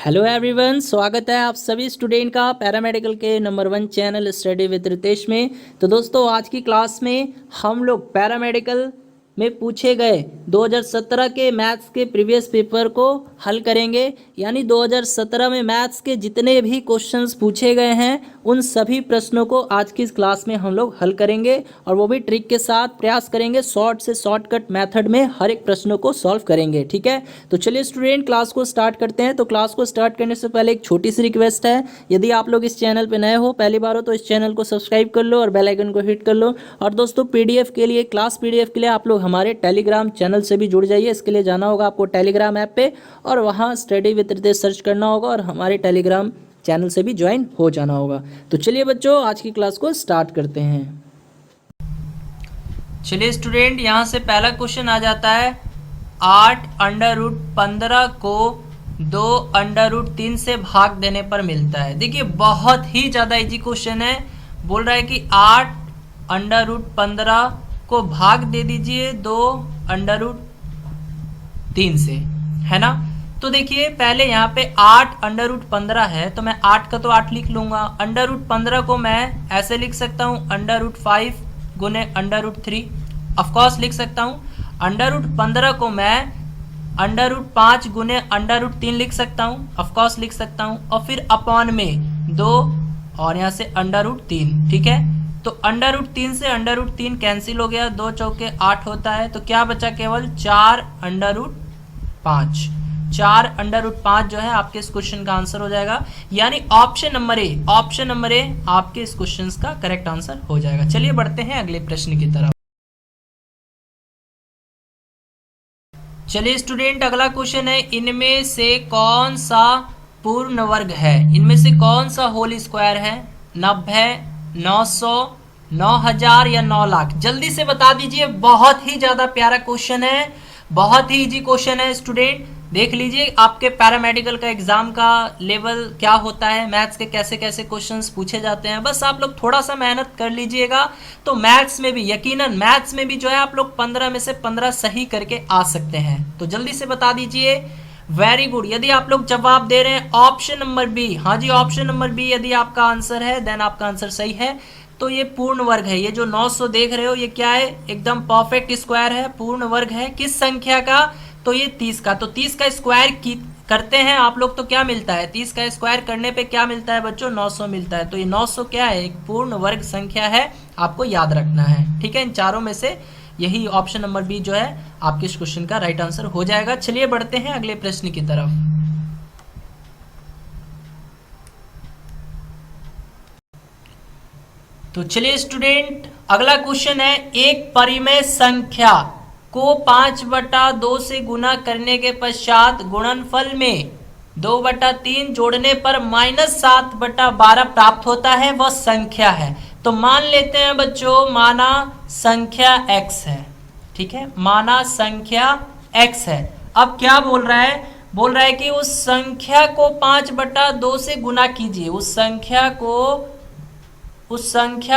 Hello everyone, स्वागत है आप सभी स्टूडेंट का पैरामेडिकल के number 1 channel study with Ritesh में। तो दोस्तों, आज की क्लास में हम लोग पैरामेडिकल में पूछे गए 2017 के मैथ्स के प्रीवियस पेपर को हल करेंगे। यानी 2017 में मैथ्स के जितने भी क्वेश्चंस पूछे गए हैं उन सभी प्रश्नों को आज की इस क्लास में हम लोग हल करेंगे, और वो भी ट्रिक के साथ प्रयास करेंगे। शॉर्ट से शॉर्टकट मेथड में हर एक प्रश्नों को सॉल्व करेंगे। ठीक है, तो चलिए स्टूडेंट, क्लास को स्टार्ट करते हैं। तो क्लास को स्टार्ट करने से पहले एक छोटी सी रिक्वेस्ट है, यदि आप लोग इस चैनल पर नए हो, पहली बार हो, तो इस चैनल को सब्सक्राइब कर लो और बेल आइकन को हिट कर लो। और दोस्तों, पीडीएफ के लिए, क्लास पीडीएफ के लिए आप लोग हमारे टेलीग्राम चैनल से भी जुड़ जाइए। इसके लिए जाना होगा आपको टेलीग्राम ऐप पे और वहाँ स्टडी विद रितेश सर्च करना होगा और हमारे टेलीग्राम चैनल से भी ज्वाइन हो जाना होगा। तो चलिए बच्चों, आज की क्लास को स्टार्ट करते हैं। चलिए स्टूडेंट, यहाँ से पहला क्वेश्चन आ जाता है 8√15 को 2√3 से भाग देने पर मिलता है। देखिए, बहुत ही ज़्यादा इजी क्वेश्चन है। बोल रहा है कि 8√15 को भाग दे दीजिए 2√3 से, है ना। तो देखिए, पहले यहाँ पे 8√15 है, तो मैं 8 का तो 8 लिख लूंगा। √15 को मैं ऐसे लिख सकता हूँ √5 गुने √3, ऑफकोर्स लिख सकता हूँ। √15 को मैं √5 गुने √3 लिख सकता हूँ, ऑफकोर्स लिख सकता हूँ। और फिर अपॉन में 2 और यहाँ से √3। ठीक है, तो √3 से √3 कैंसिल हो गया, 2 चौके 8 होता है। तो क्या बचा? केवल 4√5। 4√5 जो है आपके इस क्वेश्चन का आंसर हो जाएगा। यानी ऑप्शन नंबर ए आपके इस क्वेश्चन का करेक्ट आंसर हो जाएगा। चलिए बढ़ते हैं अगले प्रश्न की तरफ। चलिए स्टूडेंट, अगला क्वेश्चन है, इनमें से कौन सा पूर्ण वर्ग है? इनमें से कौन सा होल स्क्वायर है? 90, 900, 9000 या 9 लाख? जल्दी से बता दीजिए। बहुत ही ज्यादा प्यारा क्वेश्चन है, बहुत ही इजी क्वेश्चन है स्टूडेंट। देख लीजिए आपके पैरामेडिकल का एग्जाम का लेवल क्या होता है, मैथ्स के कैसे कैसे क्वेश्चंस पूछे जाते हैं। बस आप लोग थोड़ा सा मेहनत कर लीजिएगा तो मैथ्स में भी, यकीनन मैथ्स में भी जो है आप लोग 15 में से 15 सही करके आ सकते हैं। तो जल्दी से बता दीजिए। Very good. यदि आप लोग जवाब दे रहे हैं ऑप्शन नंबर बी, हाँ जी ऑप्शन नंबर बी यदि आपका आंसर है, देन आपका आंसर सही है। तो ये पूर्ण वर्ग है। ये जो 900 देख रहे हो, ये क्या है? एकदम परफेक्ट स्क्वायर है, पूर्ण वर्ग है। किस संख्या का? तो ये 30 का। तो 30 का स्क्वायर करते हैं आप लोग तो क्या मिलता है? 30 का स्क्वायर करने पे क्या मिलता है बच्चों? 900 मिलता है। तो ये 900 क्या है? एक पूर्ण वर्ग संख्या है, आपको याद रखना है। ठीक है, इन चारों में से यही ऑप्शन नंबर बी जो है आपके इस क्वेश्चन का राइट आंसर हो जाएगा। चलिए बढ़ते हैं अगले प्रश्न की तरफ। तो चलिए स्टूडेंट, अगला क्वेश्चन है, एक परिमेय संख्या को 5/2 से गुना करने के पश्चात गुणनफल में 2/3 जोड़ने पर -7/12 प्राप्त होता है, वह संख्या है। तो मान लेते हैं बच्चों, माना संख्या x है। ठीक है, माना संख्या x है। अब क्या बोल रहा है? बोल रहा है कि उस संख्या को 5/2 से गुना कीजिए। उस संख्या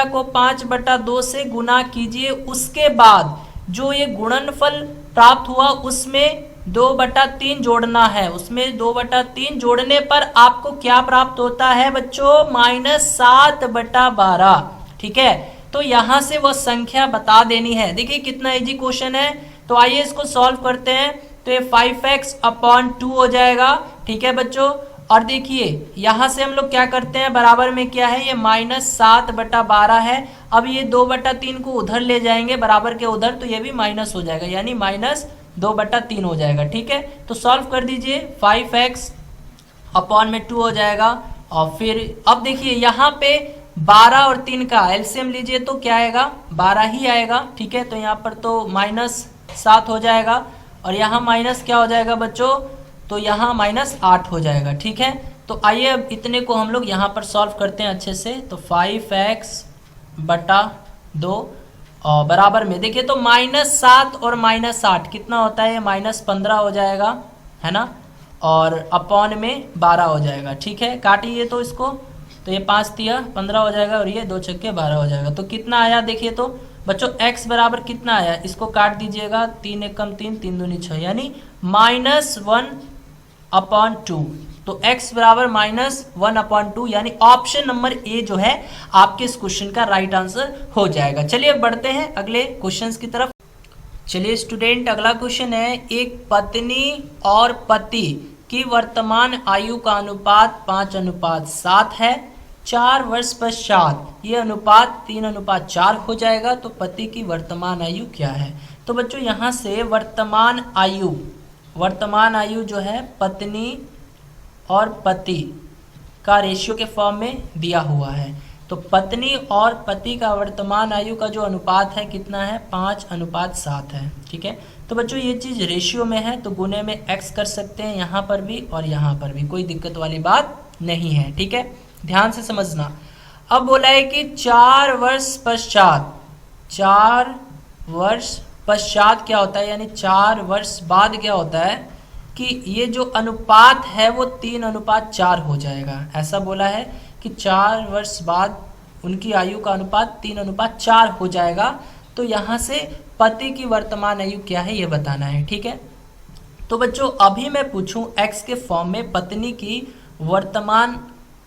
को 5/2 से गुना कीजिए। उसके बाद जो ये गुणनफल प्राप्त हुआ उसमें 2/3 जोड़ना है। उसमें 2/3 जोड़ने पर आपको क्या प्राप्त होता है बच्चों? -7/12। ठीक है, तो यहां से वह संख्या बता देनी है। देखिए कितना इजी क्वेश्चन है। तो आइए इसको सॉल्व करते हैं। तो ये 5x/2 हो जाएगा। ठीक है बच्चों, और देखिए यहां से हम लोग क्या करते हैं, बराबर में क्या है? ये -7/12 है। अब ये 2/3 को उधर ले जाएंगे, बराबर के उधर, तो ये भी माइनस हो जाएगा, यानी -2/3 हो जाएगा। ठीक है, तो सॉल्व कर दीजिए। 5x/2 हो जाएगा। और फिर अब देखिए यहाँ पे 12 और 3 का एलसीएम लीजिए तो क्या आएगा? 12 ही आएगा। ठीक है, तो यहाँ पर तो -7 हो जाएगा, और यहाँ माइनस क्या हो जाएगा बच्चों? तो यहाँ -8 हो जाएगा। ठीक है, तो आइए अब इतने को हम लोग यहाँ पर सॉल्व करते हैं अच्छे से। तो 5x/2 और बराबर में देखिए तो -7 और -8 कितना होता है? -15 हो जाएगा, है ना। और अपॉन में 12 हो जाएगा। ठीक है, काटिए तो इसको, तो ये 5 तिया 15 हो जाएगा और ये 2 छक्के 12 हो जाएगा। तो कितना आया देखिए तो बच्चों, x बराबर कितना आया? इसको काट दीजिएगा, 3 एकम 3, 3 दूनी 6, यानी -1/2। तो तो x बराबर -1/2 यानी ऑप्शन नंबर ए जो है आपके इस क्वेश्चन का राइट आंसर हो जाएगा। चलिए बढ़ते हैं अगले क्वेश्चंस की तरफ। चलिए स्टूडेंट, अगला क्वेश्चन है, एक पत्नी और पति की वर्तमान आयु का अनुपात 5:7 है। 4 वर्ष पश्चात ये अनुपात 3:4 हो जाएगा, तो पति की वर्तमान आयु क्या है? तो बच्चों यहाँ से वर्तमान आयु जो है पत्नी और पति का रेशियो के फॉर्म में दिया हुआ है। तो पत्नी और पति का वर्तमान आयु का जो अनुपात है कितना है? 5:7 है। ठीक है, तो बच्चों ये चीज़ रेशियो में है तो गुने में x कर सकते हैं, यहाँ पर भी और यहाँ पर भी, कोई दिक्कत वाली बात नहीं है। ठीक है, ध्यान से समझना। अब बोला है कि 4 वर्ष पश्चात क्या होता है, यानी 4 वर्ष बाद क्या होता है कि ये जो अनुपात है वो 3:4 हो जाएगा। ऐसा बोला है कि 4 वर्ष बाद उनकी आयु का अनुपात 3:4 हो जाएगा। तो यहाँ से पति की वर्तमान आयु क्या है ये बताना है। ठीक है, तो बच्चों अभी मैं पूछूं x के फॉर्म में पत्नी की वर्तमान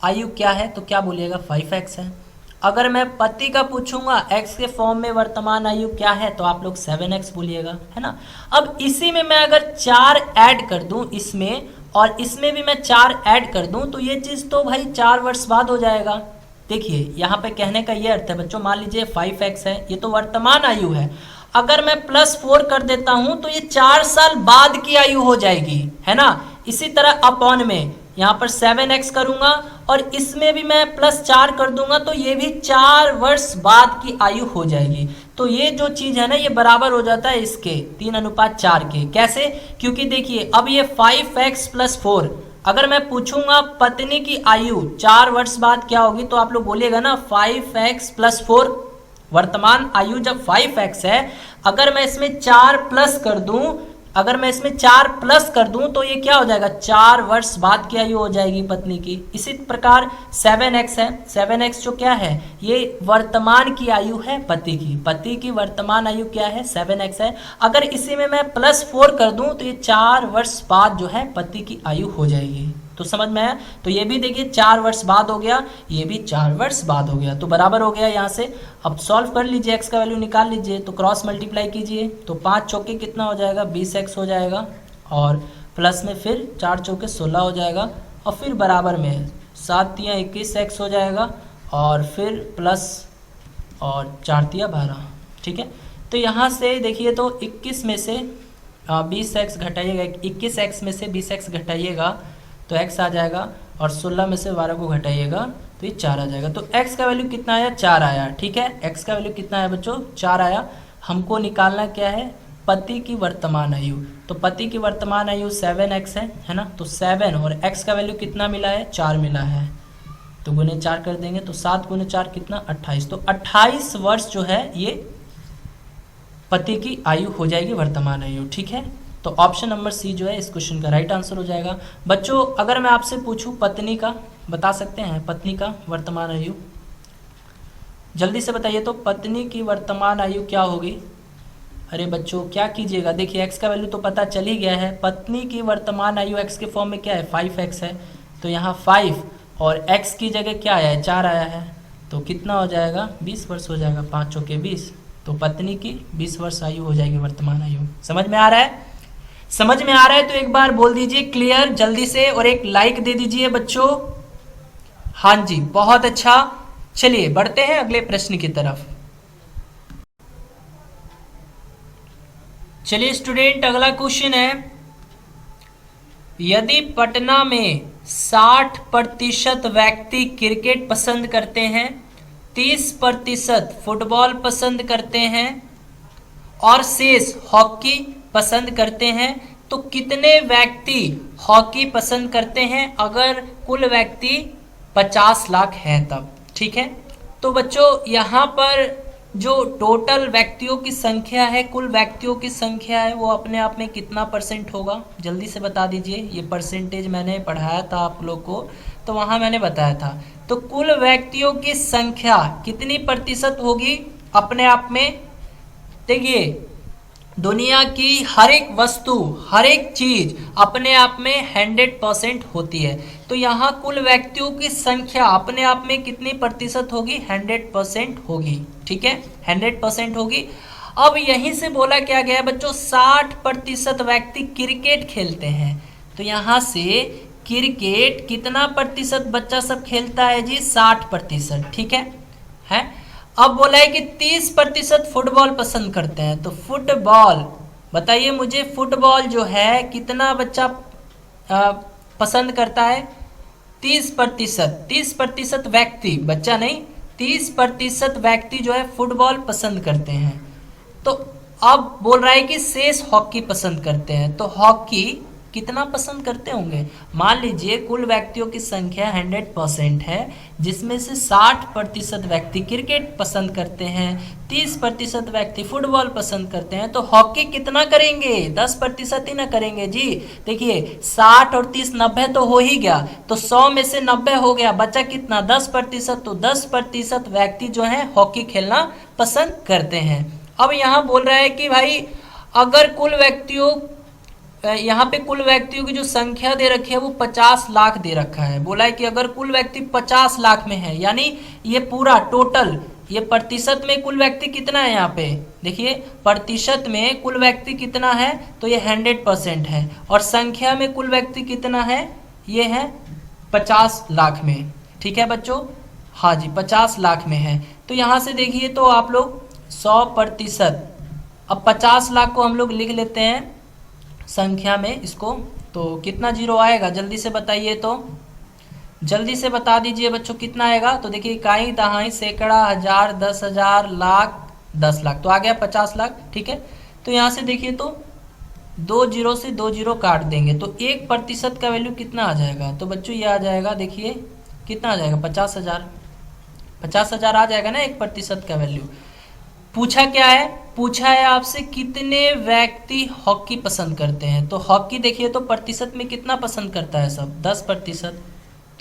आयु क्या है, तो क्या बोलिएगा? 5x है। अगर मैं पति का पूछूंगा x के फॉर्म में वर्तमान आयु क्या है, तो आप लोग 7x बोलिएगा, है ना। अब इसी में मैं अगर 4 ऐड कर दूं इसमें और इसमें भी मैं 4 ऐड कर दूं, तो ये चीज़ तो भाई 4 वर्ष बाद हो जाएगा। देखिए यहाँ पे कहने का ये अर्थ है बच्चों, मान लीजिए 5x है, ये तो वर्तमान आयु है। अगर मैं +4 कर देता हूं तो ये 4 साल बाद की आयु हो जाएगी, है ना। इसी तरह अपॉन में यहाँ पर 7x करूंगा और इसमें भी मैं +4 कर दूंगा, तो ये भी 4 वर्ष बाद की आयु हो जाएगी। तो ये जो चीज़ है ना ये बराबर हो जाता है इसके 3:4 के। कैसे? क्योंकि देखिए अब ये 5x + 4, अगर मैं पूछूंगा पत्नी की आयु 4 वर्ष बाद क्या होगी, तो आप लोग बोलिएगा ना 5x + 4। वर्तमान आयु जब 5x है, अगर मैं इसमें 4 प्लस कर दूं, तो ये क्या हो जाएगा? 4 वर्ष बाद की आयु हो जाएगी पत्नी की। इसी प्रकार 7x है, 7x जो क्या है ये वर्तमान की आयु है पति की वर्तमान आयु क्या है? 7x है। अगर इसी में मैं +4 कर दूं तो ये 4 वर्ष बाद जो है पति की आयु हो जाएगी। तो समझ में आया? तो ये भी देखिए 4 वर्ष बाद हो गया, ये भी 4 वर्ष बाद हो गया, तो बराबर हो गया यहाँ से। अब सॉल्व कर लीजिए, x का वैल्यू निकाल लीजिए, तो क्रॉस मल्टीप्लाई कीजिए, तो 5 चौके कितना हो जाएगा? 20x हो जाएगा, और प्लस में फिर 4 चौके 16 हो जाएगा, और फिर बराबर में 7 तिया 21x हो जाएगा, और फिर प्लस और 4 तिया 12। ठीक है, तो यहाँ से देखिए तो 21 में से 20x घटाइएगा, 21x में से 20x घटाइएगा तो x आ जाएगा, और 16 में से 12 को घटाइएगा तो ये 4 आ जाएगा। तो x का वैल्यू कितना आया? 4 आया। ठीक है, x का वैल्यू कितना आया बच्चों? 4 आया। हमको निकालना क्या है? पति की वर्तमान आयु। तो पति की वर्तमान आयु 7x है ना। तो 7 और x का वैल्यू कितना मिला है? 4 मिला है, तो गुने 4 कर देंगे, तो 7 × 4 कितना? 28। तो 28 वर्ष जो है ये पति की आयु हो जाएगी, वर्तमान आयु। ठीक है, तो ऑप्शन नंबर सी जो है इस क्वेश्चन का राइट आंसर हो जाएगा। बच्चों अगर मैं आपसे पूछूं पत्नी का, बता सकते हैं पत्नी का वर्तमान आयु? जल्दी से बताइए, तो पत्नी की वर्तमान आयु क्या होगी? अरे बच्चों क्या कीजिएगा, देखिए x का वैल्यू तो पता चल ही गया है। पत्नी की वर्तमान आयु x के फॉर्म में क्या है? 5x है, तो यहाँ 5 और x की जगह क्या आया है? 4 आया है, तो कितना हो जाएगा? 20 वर्ष हो जाएगा। 5 चौके 20, तो पत्नी की 20 वर्ष आयु हो जाएगी, वर्तमान आयु। समझ में आ रहा है? समझ में आ रहा है तो एक बार बोल दीजिए क्लियर जल्दी से, और एक लाइक दे दीजिए बच्चों। हाँ जी, बहुत अच्छा। चलिए बढ़ते हैं अगले प्रश्न की तरफ। चलिए स्टूडेंट, अगला क्वेश्चन है, यदि पटना में 60% व्यक्ति क्रिकेट पसंद करते हैं, 30% फुटबॉल पसंद करते हैं और शेष हॉकी पसंद करते हैं, तो कितने व्यक्ति हॉकी पसंद करते हैं अगर कुल व्यक्ति 50 लाख हैं तब? ठीक है, तो बच्चों यहाँ पर जो टोटल व्यक्तियों की संख्या है, कुल व्यक्तियों की संख्या है, वो अपने आप में कितना % होगा? जल्दी से बता दीजिए। ये परसेंटेज मैंने पढ़ाया था आप लोग को, तो वहाँ मैंने बताया था। तो कुल व्यक्तियों की संख्या कितनी % होगी अपने आप में? देखिए दुनिया की हर एक वस्तु, हर एक चीज अपने आप में 100% होती है। तो यहाँ कुल व्यक्तियों की संख्या अपने आप में कितनी प्रतिशत होगी? 100% होगी। ठीक है, 100% होगी। अब यहीं से बोला क्या गया है बच्चों, 60% व्यक्ति क्रिकेट खेलते हैं। तो यहाँ से क्रिकेट कितना प्रतिशत बच्चा सब खेलता है जी? 60%। ठीक है। अब बोला है कि 30% फुटबॉल पसंद करते हैं। तो फुटबॉल, बताइए मुझे, फुटबॉल जो है कितना बच्चा पसंद करता है? 30%। 30% व्यक्ति, बच्चा नहीं, 30% व्यक्ति जो है फुटबॉल पसंद करते हैं। तो अब बोल रहा है कि शेष हॉकी पसंद करते हैं। तो हॉकी कितना पसंद करते होंगे? मान लीजिए कुल व्यक्तियों की संख्या 100% है, जिसमें से 60% व्यक्ति क्रिकेट पसंद करते हैं, 30% व्यक्ति फुटबॉल पसंद करते हैं। तो हॉकी कितना करेंगे? 10% ही ना करेंगे जी। देखिए 60 और 30 90 तो हो ही गया, तो 100 में से 90 हो गया, बचा कितना? 10%। तो 10% व्यक्ति जो है हॉकी खेलना पसंद करते हैं। अब यहाँ बोल रहा है कि भाई अगर कुल व्यक्तियों, यहाँ पे कुल व्यक्तियों की जो संख्या दे रखी है वो 50 लाख दे रखा है। बोला है कि अगर कुल व्यक्ति 50 लाख में है, यानी ये पूरा टोटल, ये प्रतिशत में कुल व्यक्ति कितना है? यहाँ पे देखिए प्रतिशत में कुल व्यक्ति कितना है? तो ये 100% है। और संख्या में कुल व्यक्ति कितना है? ये है 50 लाख में। ठीक है बच्चों, हाँ जी 50 लाख में है। तो यहाँ से देखिए तो आप लोग 100%, अब 50 लाख को हम लोग लिख लेते हैं संख्या में इसको, तो कितना जीरो आएगा? जल्दी से बताइए, तो जल्दी से बता दीजिए बच्चों कितना आएगा। तो देखिए इकाई, दहाई, सैकड़ा, हजार, 10,000, लाख, 10 लाख, तो आ गया 50 लाख। ठीक है, तो यहाँ से देखिए तो 2 जीरो से 2 जीरो काट देंगे तो 1% का वैल्यू कितना आ जाएगा? तो बच्चों ये आ जाएगा, देखिए कितना आ जाएगा? 50,000। 50,000 आ जाएगा ना 1% का वैल्यू। पूछा क्या है? पूछा है आपसे कितने व्यक्ति हॉकी पसंद करते हैं। तो हॉकी देखिए तो प्रतिशत में कितना पसंद करता है सब? 10%।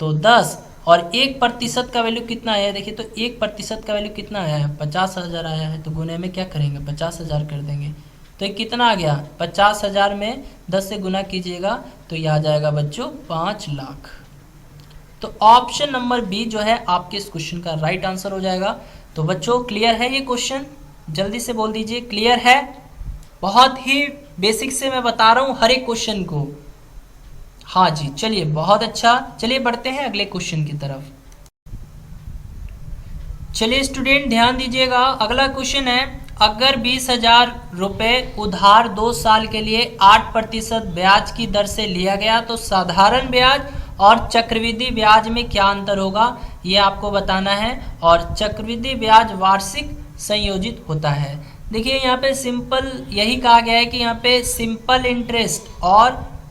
तो 10 और 1% का वैल्यू कितना आया है? देखिए तो 1% का वैल्यू कितना आया है? 50,000 आया है। तो गुने में क्या करेंगे? 50,000 कर देंगे। तो ये कितना आ गया? 50,000 में 10 से गुना कीजिएगा तो ये आ जाएगा बच्चों 5 लाख। तो ऑप्शन नंबर बी जो है आपके इस क्वेश्चन का राइट आंसर हो जाएगा। तो बच्चों क्लियर है ये क्वेश्चन? जल्दी से बोल दीजिए क्लियर है। बहुत ही बेसिक से मैं बता रहा हूं हर एक क्वेश्चन को। हाँ जी चलिए बहुत अच्छा, चलिए बढ़ते हैं अगले क्वेश्चन की तरफ। चलिए स्टूडेंट ध्यान दीजिएगा, अगला क्वेश्चन है, अगर 20,000 रुपये उधार 2 साल के लिए 8% ब्याज की दर से लिया गया तो साधारण ब्याज और चक्रवृद्धि ब्याज में क्या अंतर होगा, ये आपको बताना है। और चक्रवृद्धि ब्याज वार्षिक संयोजित होता है। देखिए यहाँ पे सिंपल यही कहा गया है कि यहाँ पे सिंपल इंटरेस्ट और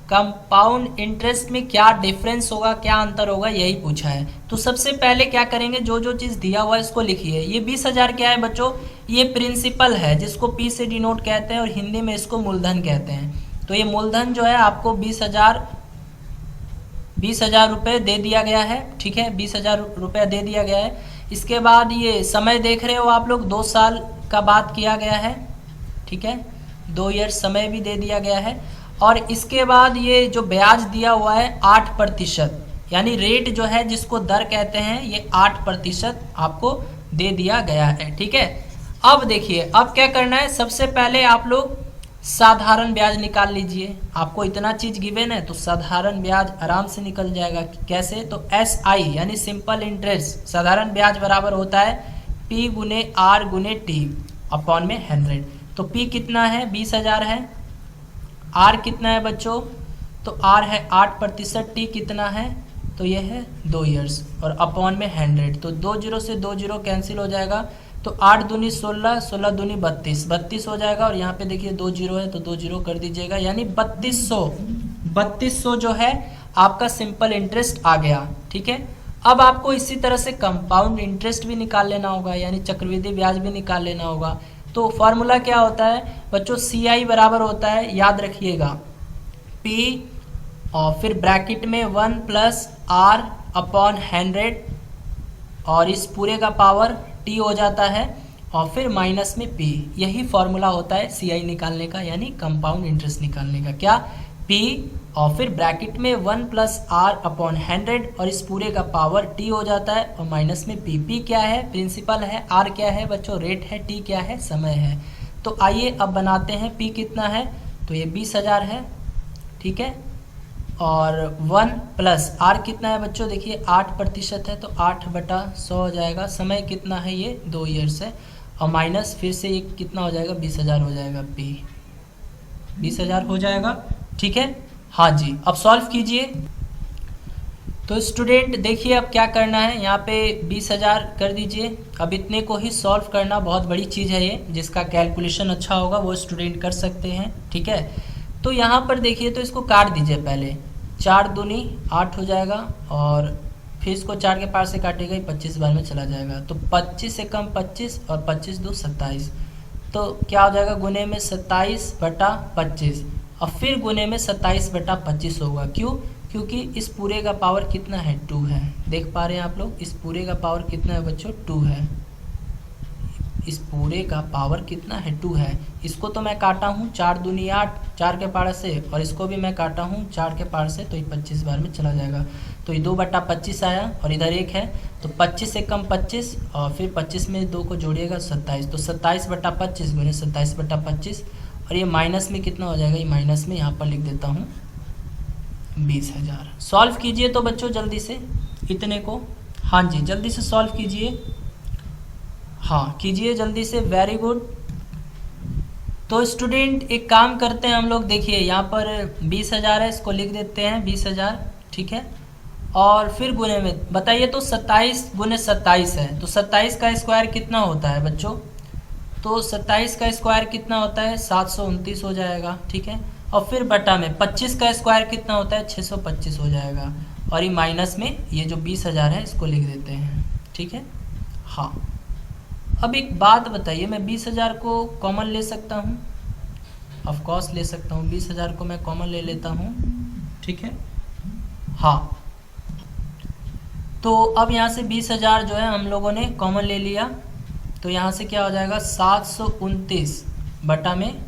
कंपाउंड इंटरेस्ट में क्या डिफरेंस होगा, क्या अंतर होगा, यही पूछा है। तो सबसे पहले क्या करेंगे, जो जो चीज़ दिया हुआ है इसको लिखिए। ये 20,000 क्या है बच्चों? ये प्रिंसिपल है जिसको पी से डिनोट कहते हैं और हिंदी में इसको मूलधन कहते हैं। तो ये मूलधन जो है आपको 20,000 रुपये दे दिया गया है। ठीक है, 20,000 रुपया दे दिया गया है। इसके बाद ये समय देख रहे हो आप लोग, 2 साल का बात किया गया है। ठीक है, 2 ईयर समय भी दे दिया गया है। और इसके बाद ये जो ब्याज दिया हुआ है 8%, यानी रेट जो है जिसको दर कहते हैं, ये 8% आपको दे दिया गया है। ठीक है, अब देखिए अब क्या करना है, सबसे पहले आप लोग साधारण ब्याज निकाल लीजिए। आपको इतना चीज गिवन है तो साधारण ब्याज आराम से निकल जाएगा। कैसे? तो SI यानी सिंपल इंटरेस्ट, साधारण ब्याज बराबर होता है P गुने R गुने T अपॉन में 100। तो P कितना है? 20,000 है। R कितना है बच्चों? तो R है 8%। T कितना है? तो ये है 2 ईयर्स और अपॉन में 100। तो 2 जीरो से 2 जीरो कैंसिल हो जाएगा। तो 8 दूनी 16, 16 दूनी 32, 32 हो जाएगा। और यहाँ पे देखिए 2 जीरो है तो 2 जीरो कर दीजिएगा, यानी 3200 जो है आपका सिंपल इंटरेस्ट आ गया। ठीक है, अब आपको इसी तरह से कंपाउंड इंटरेस्ट भी निकाल लेना होगा, यानी चक्रवृद्धि ब्याज भी निकाल लेना होगा। तो फॉर्मूला क्या होता है बच्चों? CI बराबर होता है, याद रखिएगा, P और फिर ब्रैकेट में 1 + R अपॉन 100 और इस पूरे का पावर T हो जाता है। और फिर माइनस में P। यही फॉर्मूला होता है CI निकालने का, यानी कंपाउंड इंटरेस्ट निकालने का। क्या? P और फिर ब्रैकेट में 1 + R/100 और इस पूरे का पावर T हो जाता है और माइनस में P। P क्या है? प्रिंसिपल है। R क्या है बच्चों? रेट है। T क्या है? समय है। तो आइए अब बनाते हैं। P कितना है? तो ये 20,000 है, ठीक है। और 1 + R कितना है बच्चों? देखिए 8% है, तो 8/100 हो जाएगा। समय कितना है? ये 2 ईयर्स है। और माइनस फिर से ये कितना हो जाएगा? 20,000 हो जाएगा। P 20,000 हो जाएगा, ठीक है। हाँ जी, अब सॉल्व कीजिए। तो स्टूडेंट देखिए अब क्या करना है, यहाँ पे 20,000 कर दीजिए। अब इतने को ही सॉल्व करना बहुत बड़ी चीज़ है ये, जिसका कैलकुलेशन अच्छा होगा वो स्टूडेंट कर सकते हैं, ठीक है। तो यहाँ पर देखिए, तो इसको काट दीजिए पहले। 4 दूनी 8 हो जाएगा और फिर इसको 4 के पार से काटेगा, 25 बार में चला जाएगा। तो 25 से कम 25 और 25 2 27, तो क्या हो जाएगा? गुने में 27/25 और फिर गुने में 27/25 होगा। क्यों? क्योंकि इस पूरे का पावर कितना है? 2 है। देख पा रहे हैं आप लोग? इस पूरे का पावर कितना है बच्चों? 2 है। इस पूरे का पावर कितना है? 2 है। इसको तो मैं काटा हूँ 4 दूनी 8 4 के पार से, और इसको भी मैं काटा हूँ 4 के पार से, तो ये 25 बार में चला जाएगा। तो ये 2/25 आया और इधर 1 है, तो 25 से कम 25 और फिर 25 में 2 को जोड़िएगा 27, तो 27/25 गुने 27/25 और ये माइनस में कितना हो जाएगा? ये माइनस में यहाँ पर लिख देता हूँ 20,000। सॉल्व कीजिए तो बच्चों जल्दी से इतने को। हाँ जी, जल्दी से सॉल्व कीजिए। हाँ कीजिए जल्दी से, वेरी गुड। तो स्टूडेंट एक काम करते हैं हम लोग, देखिए यहाँ पर 20,000 है, इसको लिख देते हैं 20,000, ठीक है। और फिर गुने में बताइए, तो 27 गुने 27 है, तो 27 का स्क्वायर कितना होता है बच्चों? तो 27 का स्क्वायर कितना होता है? 729 हो जाएगा, ठीक है। और फिर बटा में 25 का स्क्वायर कितना होता है? 625 हो जाएगा। और ये माइनस में ये जो 20,000 है इसको लिख देते हैं, ठीक है। हाँ, अब एक बात बताइए, मैं 20,000 को कॉमन ले सकता हूँ? ऑफ कोर्स ले सकता हूँ, 20,000 को मैं कॉमन ले लेता हूँ, ठीक है। हाँ, तो अब यहाँ से 20,000 जो है हम लोगों ने कॉमन ले लिया, तो यहाँ से क्या हो जाएगा? 729 बटा में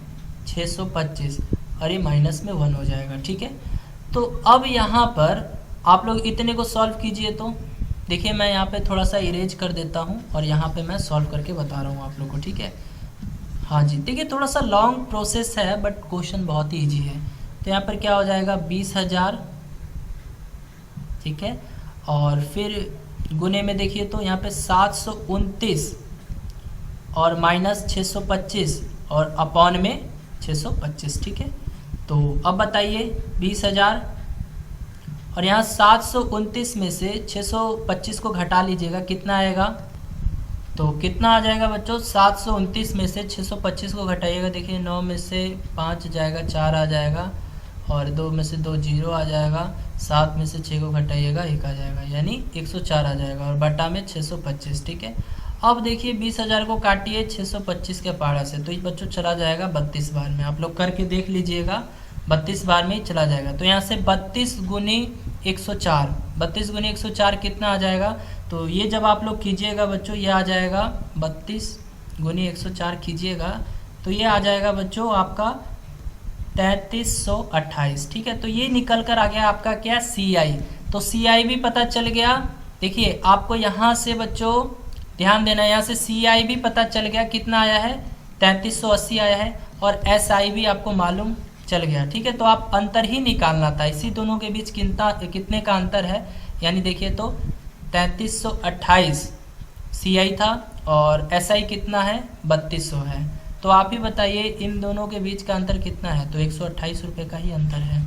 625 और ये माइनस में 1 हो जाएगा, ठीक है। तो अब यहाँ पर आप लोग इतने को सॉल्व कीजिए। तो देखिए मैं यहाँ पे थोड़ा सा इरेज कर देता हूँ और यहाँ पे मैं सॉल्व करके बता रहा हूँ आप लोग को, ठीक है। हाँ जी, देखिए थोड़ा सा लॉन्ग प्रोसेस है बट क्वेश्चन बहुत ही ईजी है। तो यहाँ पर क्या हो जाएगा? 20,000, ठीक है। और फिर गुने में देखिए, तो यहाँ पे 729 और माइनस 625 और अपॉन में 625, ठीक है। तो अब बताइए 20,000 और यहाँ 729 में से 625 को घटा लीजिएगा, कितना आएगा? तो कितना आ जाएगा बच्चों? 729 में से 625 को घटाइएगा, देखिए 9 में से 5 जाएगा, 4 आ जाएगा, और 2 में से 2 0 आ जाएगा, 7 में से 6 को घटाइएगा 1 आ जाएगा, यानी 104 आ जाएगा, और बटा में 625, ठीक है। अब देखिए 20,000 को काटिए 625 के पारा से, तो ये बच्चों चला जाएगा 32 बार में। आप लोग करके देख लीजिएगा, 32 बार में ही चला जाएगा। तो यहाँ से 32 गुनी 104, 32 गुनी 104 कितना आ जाएगा? तो ये जब आप लोग कीजिएगा बच्चों, ये आ जाएगा 32 गुनी 104 कीजिएगा, तो ये आ जाएगा बच्चों आपका 3328, ठीक है। तो ये निकल कर आ गया आपका क्या? CI। तो CI भी पता चल गया। देखिए आपको यहाँ से बच्चों ध्यान देना, यहाँ से CI भी पता चल गया, कितना आया है? 3380 आया है, और SI भी आपको मालूम चल गया, ठीक है। तो आप अंतर ही निकालना था, इसी दोनों के बीच कितने का अंतर है, यानी देखिए तो 3328 CI था और SI कितना है? 3200 है। तो आप ही बताइए इन दोनों के बीच का अंतर कितना है? तो 128 रुपये का ही अंतर है।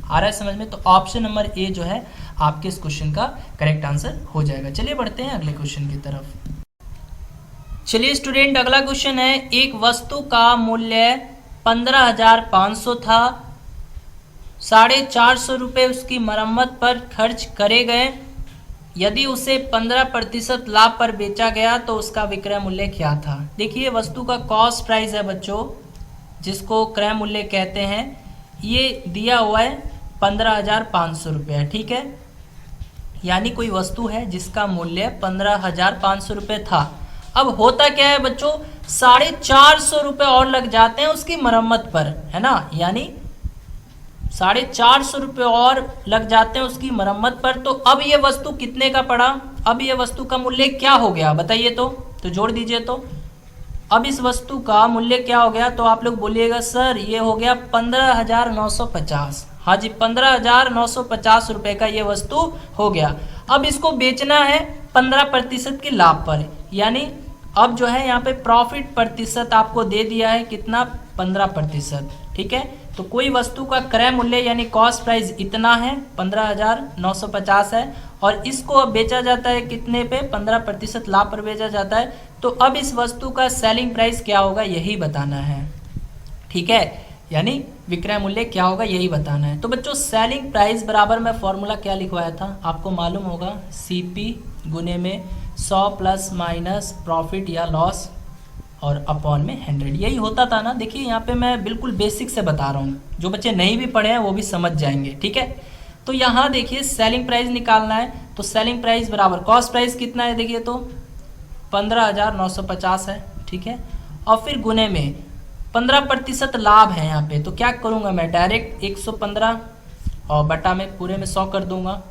आ रहा है समझ में? तो ऑप्शन नंबर ए जो है आपके इस क्वेश्चन का करेक्ट आंसर हो जाएगा। चलिए बढ़ते हैं अगले क्वेश्चन की तरफ। चलिए स्टूडेंट अगला क्वेश्चन है, एक वस्तु का मूल्य 15,500 था, 450 रुपये उसकी मरम्मत पर खर्च करे गए। यदि उसे 15% लाभ पर बेचा गया तो उसका विक्रय मूल्य क्या था? देखिए वस्तु का कॉस्ट प्राइस है बच्चों, जिसको क्रय मूल्य कहते हैं, ये दिया हुआ है 15,500 रुपये, ठीक है। यानी कोई वस्तु है जिसका मूल्य 15,500 रुपये था। अब होता क्या है बच्चों, 450 रुपये और लग जाते हैं उसकी मरम्मत पर, है ना, यानी 450 रुपये और लग जाते हैं उसकी मरम्मत पर। तो अब ये वस्तु कितने का पड़ा, अब ये वस्तु का मूल्य क्या हो गया बताइए, तो जोड़ दीजिए। तो अब इस वस्तु का मूल्य क्या हो गया, तो आप लोग बोलिएगा सर ये हो गया 15,950। हाँ जी, 15,950 रुपये का ये वस्तु हो गया। अब इसको बेचना है 15% के लाभ पर, यानी अब जो है यहाँ पे प्रॉफिट प्रतिशत आपको दे दिया है कितना, 15%। ठीक है, तो कोई वस्तु का क्रय मूल्य यानी कॉस्ट प्राइस इतना है 15,950 है, और इसको अब बेचा जाता है कितने पे, 15% लाभ पर बेचा जाता है। तो अब इस वस्तु का सेलिंग प्राइस क्या होगा यही बताना है। ठीक है, यानी विक्रय मूल्य क्या होगा यही बताना है। तो बच्चों सेलिंग प्राइस बराबर में फॉर्मूला क्या लिखवाया था, आपको मालूम होगा, CP गुने में 100 प्लस माइनस प्रॉफिट या लॉस और अपॉन में 100, यही होता था ना। देखिए यहाँ पे मैं बिल्कुल बेसिक से बता रहा हूँ, जो बच्चे नहीं भी पढ़े हैं वो भी समझ जाएंगे। ठीक है, तो यहाँ देखिए सेलिंग प्राइस निकालना है, तो सेलिंग प्राइस बराबर कॉस्ट प्राइस कितना है, देखिए तो 15,950 है। ठीक है, और फिर गुने में 15% लाभ है यहाँ पे, तो क्या करूँगा मैं, डायरेक्ट 115 और बटा में पूरे में 100 कर दूंगा।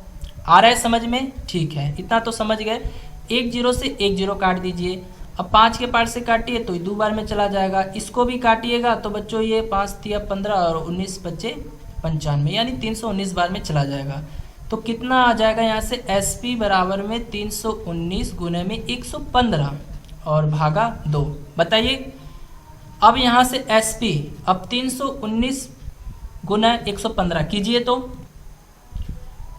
आ रहा है समझ में, ठीक है, इतना तो समझ गए। 1 0 से 1 0 काट दीजिए, अब 5 के पार्ट से काटिए तो 2 बार में चला जाएगा, इसको भी काटिएगा तो बच्चों ये 5 तिया 15 और 19 बच्चे 95, यानी 319 बार में चला जाएगा। तो कितना आ जाएगा यहाँ से, SP बराबर में 319 गुने में 115 और भागा 2। बताइए अब यहाँ से SP अब 319 गुना 115 कीजिए, तो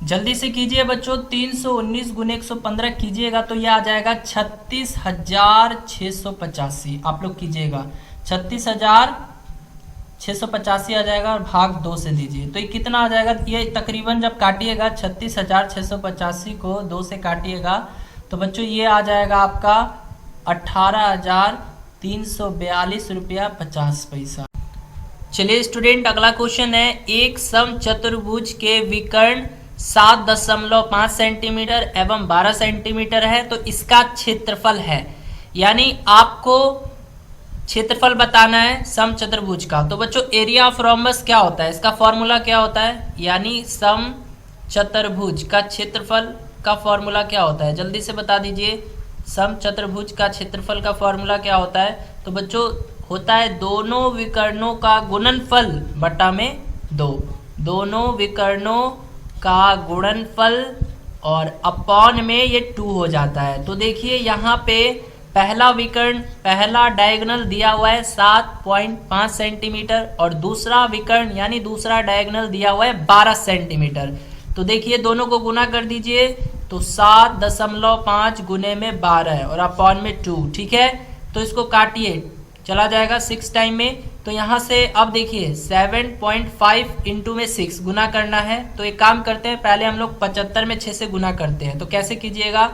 जल्दी से कीजिए बच्चों, 319 गुने 115 कीजिएगा तो यह आ जाएगा 36,685। आप लोग कीजिएगा 36,685 आ जाएगा, और भाग 2 से दीजिए तो ये कितना आ जाएगा, ये तकरीबन जब काटिएगा 36,685 को 2 से काटिएगा तो बच्चों ये आ जाएगा आपका 18,342 रुपया 50 पैसा। चलिए स्टूडेंट अगला क्वेश्चन है, एक सम चतुर्भुज के विकर्ण 7.5 सेंटीमीटर एवं 12 सेंटीमीटर है, तो इसका क्षेत्रफल है, यानी आपको क्षेत्रफल बताना है सम चतुर्भुज का। तो बच्चों एरिया ऑफ रोम्बस क्या होता है, इसका फॉर्मूला क्या होता है, यानी सम चतुर्भुज का क्षेत्रफल का फॉर्मूला क्या होता है, जल्दी से बता दीजिए। सम चतुर्भुज का क्षेत्रफल का फॉर्मूला क्या होता है, तो बच्चों होता है दोनों विकर्णों का गुणनफल बटा में 2, दोनों विकर्णों का गुणनफल और अपॉन में ये 2 हो जाता है। तो देखिए यहाँ पे पहला विकर्ण, पहला डायगोनल दिया हुआ है 7.5 सेंटीमीटर और दूसरा विकर्ण यानी दूसरा डायगोनल दिया हुआ है 12 सेंटीमीटर। तो देखिए दोनों को गुना कर दीजिए तो 7.5 गुने में 12 और अपॉन में 2। ठीक है, तो इसको काटिए, चला जाएगा 6 टाइम में। तो यहाँ से अब देखिए 7.5 इंटू में 6 गुना करना है। तो एक काम करते हैं, पहले हम लोग 75 में 6 से गुना करते हैं। तो कैसे कीजिएगा,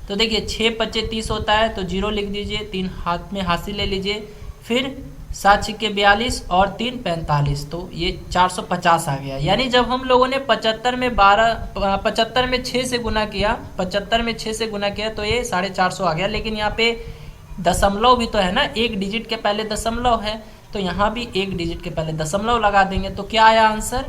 तो देखिए 6 × 5 = 30 होता है, तो 0 लिख दीजिए, 3 हाथ में हासिल ले लीजिए, फिर 7 × 6 = 42 और 3 × 45, तो ये 450 आ गया। यानी जब हम लोगों ने 75 में 6 से गुना किया, 75 में 6 से गुना किया तो ये 450 आ गया। लेकिन यहाँ पे दशमलव भी तो है ना, एक डिजिट के पहले दशमलव है, तो यहाँ भी एक डिजिट के पहले दशमलव लगा देंगे। तो क्या आया आंसर,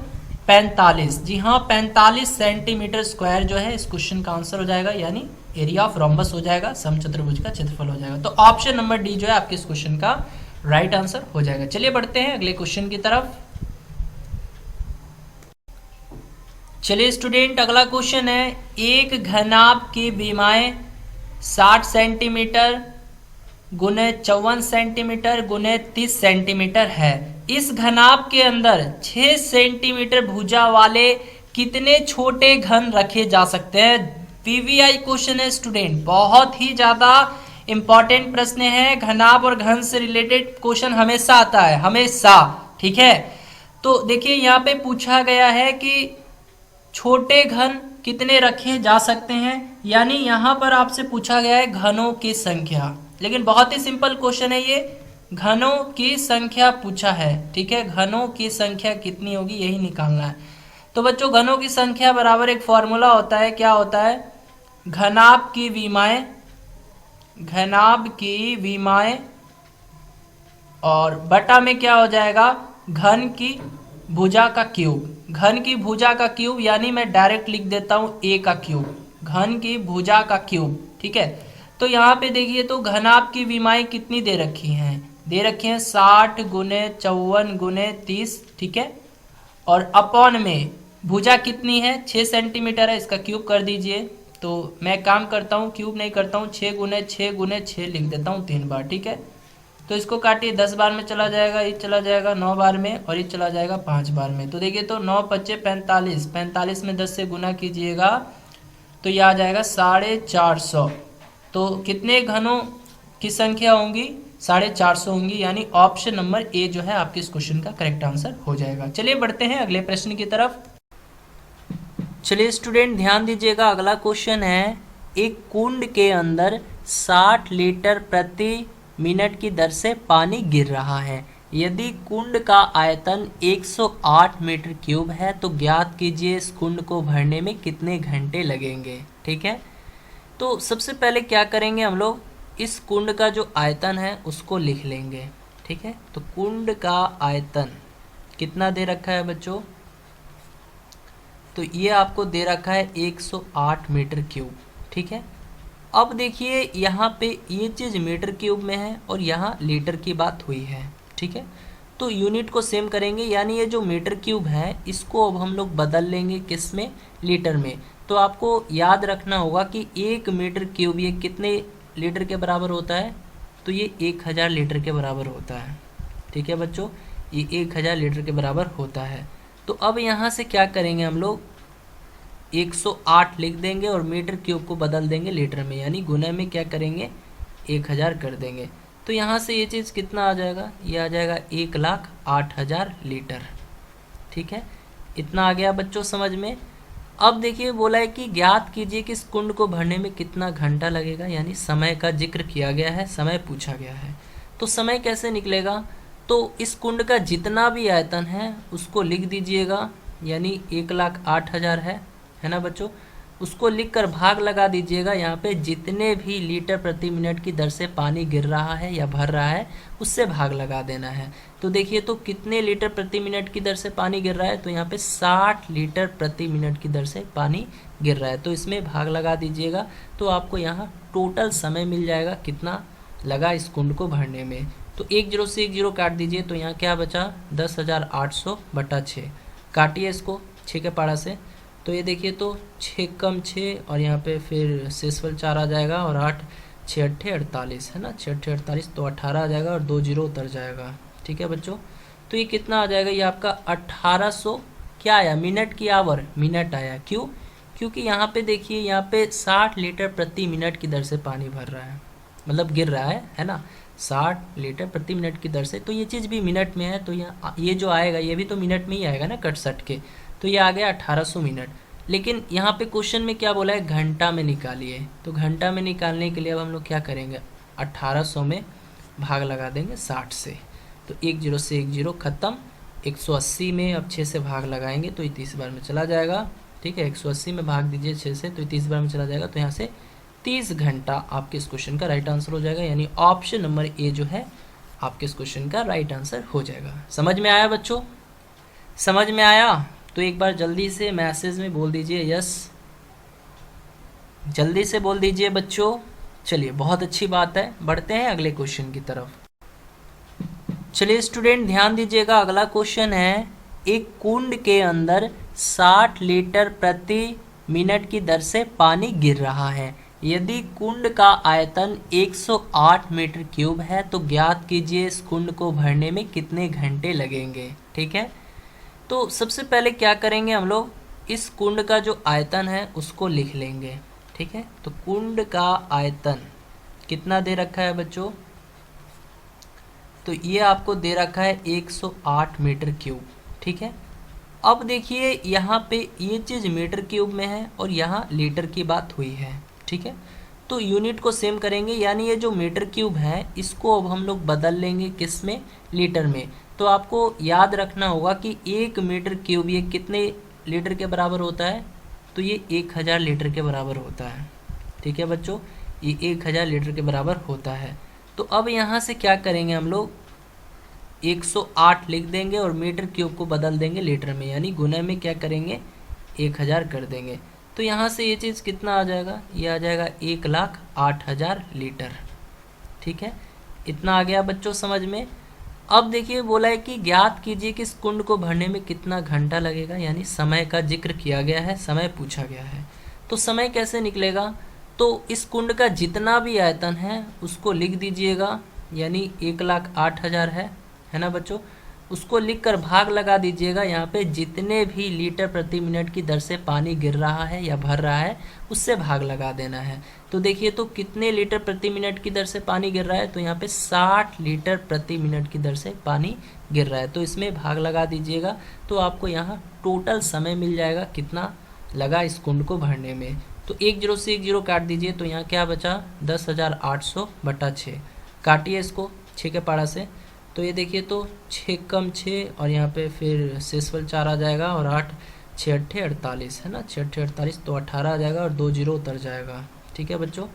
45। जी हाँ, 45 सेंटीमीटर स्क्वायर जो है इस क्वेश्चन का आंसर हो जाएगा, यानी एरिया ऑफ रोम्बस हो जाएगा, समचतुर्भुज का क्षेत्रफल हो जाएगा। तो ऑप्शन नंबर डी जो है आपके इस क्वेश्चन का राइट आंसर हो जाएगा। चलिए बढ़ते हैं अगले क्वेश्चन की तरफ। चलिए स्टूडेंट अगला क्वेश्चन है, एक घनाभ की विमाएं 60 सेंटीमीटर गुने 54 सेंटीमीटर गुने 30 सेंटीमीटर है। इस घनाभ के अंदर 6 सेंटीमीटर भुजा वाले कितने छोटे घन रखे जा सकते हैं। पीवीआई क्वेश्चन है स्टूडेंट, बहुत ही ज्यादा इंपॉर्टेंट प्रश्न है। घनाभ और घन से रिलेटेड क्वेश्चन हमेशा आता है, हमेशा। ठीक है, तो देखिए यहाँ पे पूछा गया है कि छोटे घन कितने रखे जा सकते हैं, यानी यहाँ पर आपसे पूछा गया है घनों की संख्या। लेकिन बहुत ही सिंपल क्वेश्चन है ये, घनों की संख्या पूछा है। ठीक है, घनों की संख्या कितनी होगी यही निकालना है। तो बच्चों घनों की संख्या बराबर एक फॉर्मूला होता है, क्या होता है, घनाभ की विमाएं घनाभ की विमाएं, और बटा में क्या हो जाएगा, घन की भुजा का क्यूब। घन की भुजा का क्यूब यानी मैं डायरेक्ट लिख देता हूं a का क्यूब, घन की भुजा का क्यूब। ठीक है, तो यहाँ पे देखिए तो घनाभ की विमाएं कितनी दे रखी हैं, दे रखी हैं 60 गुने 54 गुने 30। ठीक है, और अपॉन में भुजा कितनी है 6 सेंटीमीटर है, इसका क्यूब कर दीजिए। तो मैं काम करता हूँ, क्यूब नहीं करता हूँ, 6 गुने 6 गुने 6 लिख देता हूँ 3 बार। ठीक है, तो इसको काटिए, 10 बार में चला जाएगा, ये चला जाएगा 9 बार में, और ये चला जाएगा 5 बार में। तो देखिए तो 9 पच्चे 45, 45 में 10 से गुना कीजिएगा तो ये आ जाएगा 450। तो कितने घनों की संख्या होंगी, 450 होंगी, यानी ऑप्शन नंबर ए जो है आपके इस क्वेश्चन का करेक्ट आंसर हो जाएगा। चलिए बढ़ते हैं अगले प्रश्न की तरफ। चलिए स्टूडेंट ध्यान दीजिएगा, अगला क्वेश्चन है, एक कुंड के अंदर 60 लीटर प्रति मिनट की दर से पानी गिर रहा है। यदि कुंड का आयतन 108 मीटर क्यूब है तो ज्ञात कीजिए इस कुंड को भरने में कितने घंटे लगेंगे। ठीक है, तो सबसे पहले क्या करेंगे हम लोग, इस कुंड का जो आयतन है उसको लिख लेंगे। ठीक है, तो कुंड का आयतन कितना दे रखा है बच्चों, तो ये आपको दे रखा है 108 मीटर क्यूब। ठीक है, अब देखिए यहाँ पे ये चीज़ मीटर क्यूब में है और यहाँ लीटर की बात हुई है। ठीक है, तो यूनिट को सेम करेंगे, यानी ये जो मीटर क्यूब है इसको अब हम लोग बदल लेंगे किस में, लीटर में। तो आपको याद रखना होगा कि 1 मीटर क्यूब ये कितने लीटर के बराबर होता है, तो ये 1000 लीटर के बराबर होता है। ठीक है बच्चों, ये 1000 लीटर के बराबर होता है। तो अब यहाँ से क्या करेंगे हम लोग, 108 लिख देंगे और मीटर क्यूब को बदल देंगे लीटर में, यानी गुना में क्या करेंगे 1000 कर देंगे। तो यहाँ से ये चीज़ कितना आ जाएगा, ये आ जाएगा 1,08,000 लीटर। ठीक है, इतना आ गया बच्चों समझ में। अब देखिए बोला है कि ज्ञात कीजिए कि इस कुंड को भरने में कितना घंटा लगेगा, यानी समय का जिक्र किया गया है, समय पूछा गया है। तो समय कैसे निकलेगा, तो इस कुंड का जितना भी आयतन है उसको लिख दीजिएगा, यानी 1,08,000 है ना बच्चों, उसको लिखकर भाग लगा दीजिएगा यहाँ पे जितने भी लीटर प्रति मिनट की दर से पानी गिर रहा है या भर रहा है उससे भाग लगा देना है। तो देखिए तो कितने लीटर प्रति मिनट की दर से पानी गिर रहा है, तो यहाँ पे 60 लीटर प्रति मिनट की दर से पानी गिर रहा है, तो इसमें भाग लगा दीजिएगा। तो आपको यहाँ टोटल समय मिल जाएगा कितना लगा इस कुंड को भरने में। तो 10 से 10 काट दीजिए, तो यहाँ क्या बचा 10,800 बटा 6, काटिए इसको 6 के पारा से। तो ये देखिए तो 6 कम 6 और यहाँ पे फिर शेषफल 4 आ जाएगा, और 8 6 8 48 है ना, 6 8 48, तो 18 आ जाएगा और 2 0 उतर जाएगा। ठीक है बच्चों, तो ये कितना आ जाएगा, ये आपका 1800 क्या आया, मिनट की आवर, मिनट आया। क्यों, क्योंकि यहाँ पे देखिए यहाँ पे 60 लीटर प्रति मिनट की दर से पानी भर रहा है, मतलब गिर रहा है ना, 60 लीटर प्रति मिनट की दर से। तो ये चीज़ भी मिनट में है, तो यहाँ ये जो आएगा ये भी तो मिनट में ही आएगा ना, कट सट के, तो ये आ गया 1800 मिनट। लेकिन यहाँ पे क्वेश्चन में क्या बोला है, घंटा में निकालिए। तो घंटा में निकालने के लिए अब हम लोग क्या करेंगे, 1800 में भाग लगा देंगे 60 से, तो 10 से 10 खत्म। 180 में अब 6 से भाग लगाएंगे तो ये 30 बार में चला जाएगा। ठीक है, 180 में भाग दीजिए 6 से, तो 30 बार में चला जाएगा, तो यहाँ से 30 घंटा आपके इस क्वेश्चन का राइट आंसर हो जाएगा, यानी ऑप्शन नंबर ए जो है आपके इस क्वेश्चन का राइट आंसर हो जाएगा। समझ में आया बच्चों, समझ में आया? तो एक बार जल्दी से मैसेज में बोल दीजिए यस, जल्दी से बोल दीजिए बच्चों। चलिए बहुत अच्छी बात है, बढ़ते हैं अगले क्वेश्चन की तरफ। चलिए स्टूडेंट ध्यान दीजिएगा, अगला क्वेश्चन है, एक कुंड के अंदर 60 लीटर प्रति मिनट की दर से पानी गिर रहा है। यदि कुंड का आयतन 108 मीटर क्यूब है तो ज्ञात कीजिए इस कुंड को भरने में कितने घंटे लगेंगे। ठीक है, तो सबसे पहले क्या करेंगे हम लोग, इस कुंड का जो आयतन है उसको लिख लेंगे। ठीक है, तो कुंड का आयतन कितना दे रखा है बच्चों, तो ये आपको दे रखा है 108 मीटर क्यूब। ठीक है, अब देखिए यहाँ पे ये चीज़ मीटर क्यूब में है और यहाँ लीटर की बात हुई है। ठीक है, तो यूनिट को सेम करेंगे, यानी ये जो मीटर क्यूब है इसको अब हम लोग बदल लेंगे किस में, लीटर में। तो आपको याद रखना होगा कि 1 मीटर क्यूब ये कितने लीटर के बराबर होता है, तो ये 1000 लीटर के बराबर होता है। ठीक है बच्चों, ये 1000 लीटर के बराबर होता है। तो अब यहाँ से क्या करेंगे हम लोग, 108 लिख देंगे और मीटर क्यूब को बदल देंगे लीटर में, यानी गुना में क्या करेंगे 1000 कर देंगे। तो यहाँ से ये चीज़ कितना आ जाएगा, ये आ जाएगा 1,08,000 लीटर। ठीक है, इतना आ गया बच्चों समझ में। अब देखिए बोला है कि ज्ञात कीजिए कि इस कुंड को भरने में कितना घंटा लगेगा, यानी समय का जिक्र किया गया है, समय पूछा गया है। तो समय कैसे निकलेगा, तो इस कुंड का जितना भी आयतन है उसको लिख दीजिएगा, यानी 1,08,000 है ना बच्चों, उसको लिखकर भाग लगा दीजिएगा यहाँ पे जितने भी लीटर प्रति मिनट की दर से पानी गिर रहा है या भर रहा है उससे भाग लगा देना है। तो देखिए तो कितने लीटर प्रति मिनट की दर से पानी गिर रहा है, तो यहाँ पे 60 लीटर प्रति मिनट की दर से पानी गिर रहा है, तो इसमें भाग लगा दीजिएगा। तो आपको यहाँ टोटल समय मिल जाएगा कितना लगा इस कुंड को भरने में। तो 10 से 10 काट दीजिए, तो यहाँ क्या बचा 10,800 बटा 6, काटिए इसको 6 के पारा से। तो ये देखिए तो 6 कम 6 और यहाँ पे फिर शेषफल 4 आ जाएगा और 8 6 8 48 है ना, 6 8 48 तो 18 आ जाएगा और 2 0 उतर जाएगा। ठीक है बच्चों,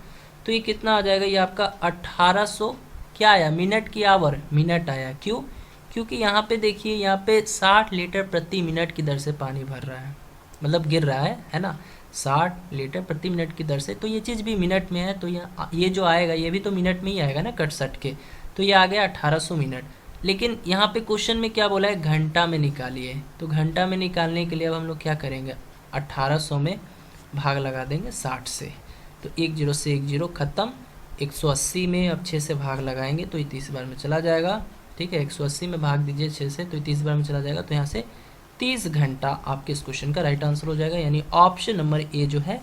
तो ये कितना आ जाएगा, ये आपका 1800 क्या आया, मिनट की आवर, मिनट आया। क्यों, क्योंकि यहाँ पे देखिए यहाँ पे 60 लीटर प्रति मिनट की दर से पानी भर रहा है, मतलब गिर रहा है ना, 60 लीटर प्रति मिनट की दर से। तो ये चीज़ भी मिनट में है, तो ये जो आएगा ये भी तो मिनट में ही आएगा ना, कट सट के। तो ये आ गया 1800 मिनट। लेकिन यहाँ पे क्वेश्चन में क्या बोला है, घंटा में निकालिए। तो घंटा में निकालने के लिए अब हम लोग क्या करेंगे, 1800 में भाग लगा देंगे 60 से। तो 10 से 10 खत्म, 180 में अब 6 से भाग लगाएंगे तो ये 30 बार में चला जाएगा। ठीक है, 180 में भाग दीजिए 6 से तो 30 बार में चला जाएगा। तो यहाँ से 30 घंटा आपके इस क्वेश्चन का राइट आंसर हो जाएगा, यानी ऑप्शन नंबर ए जो है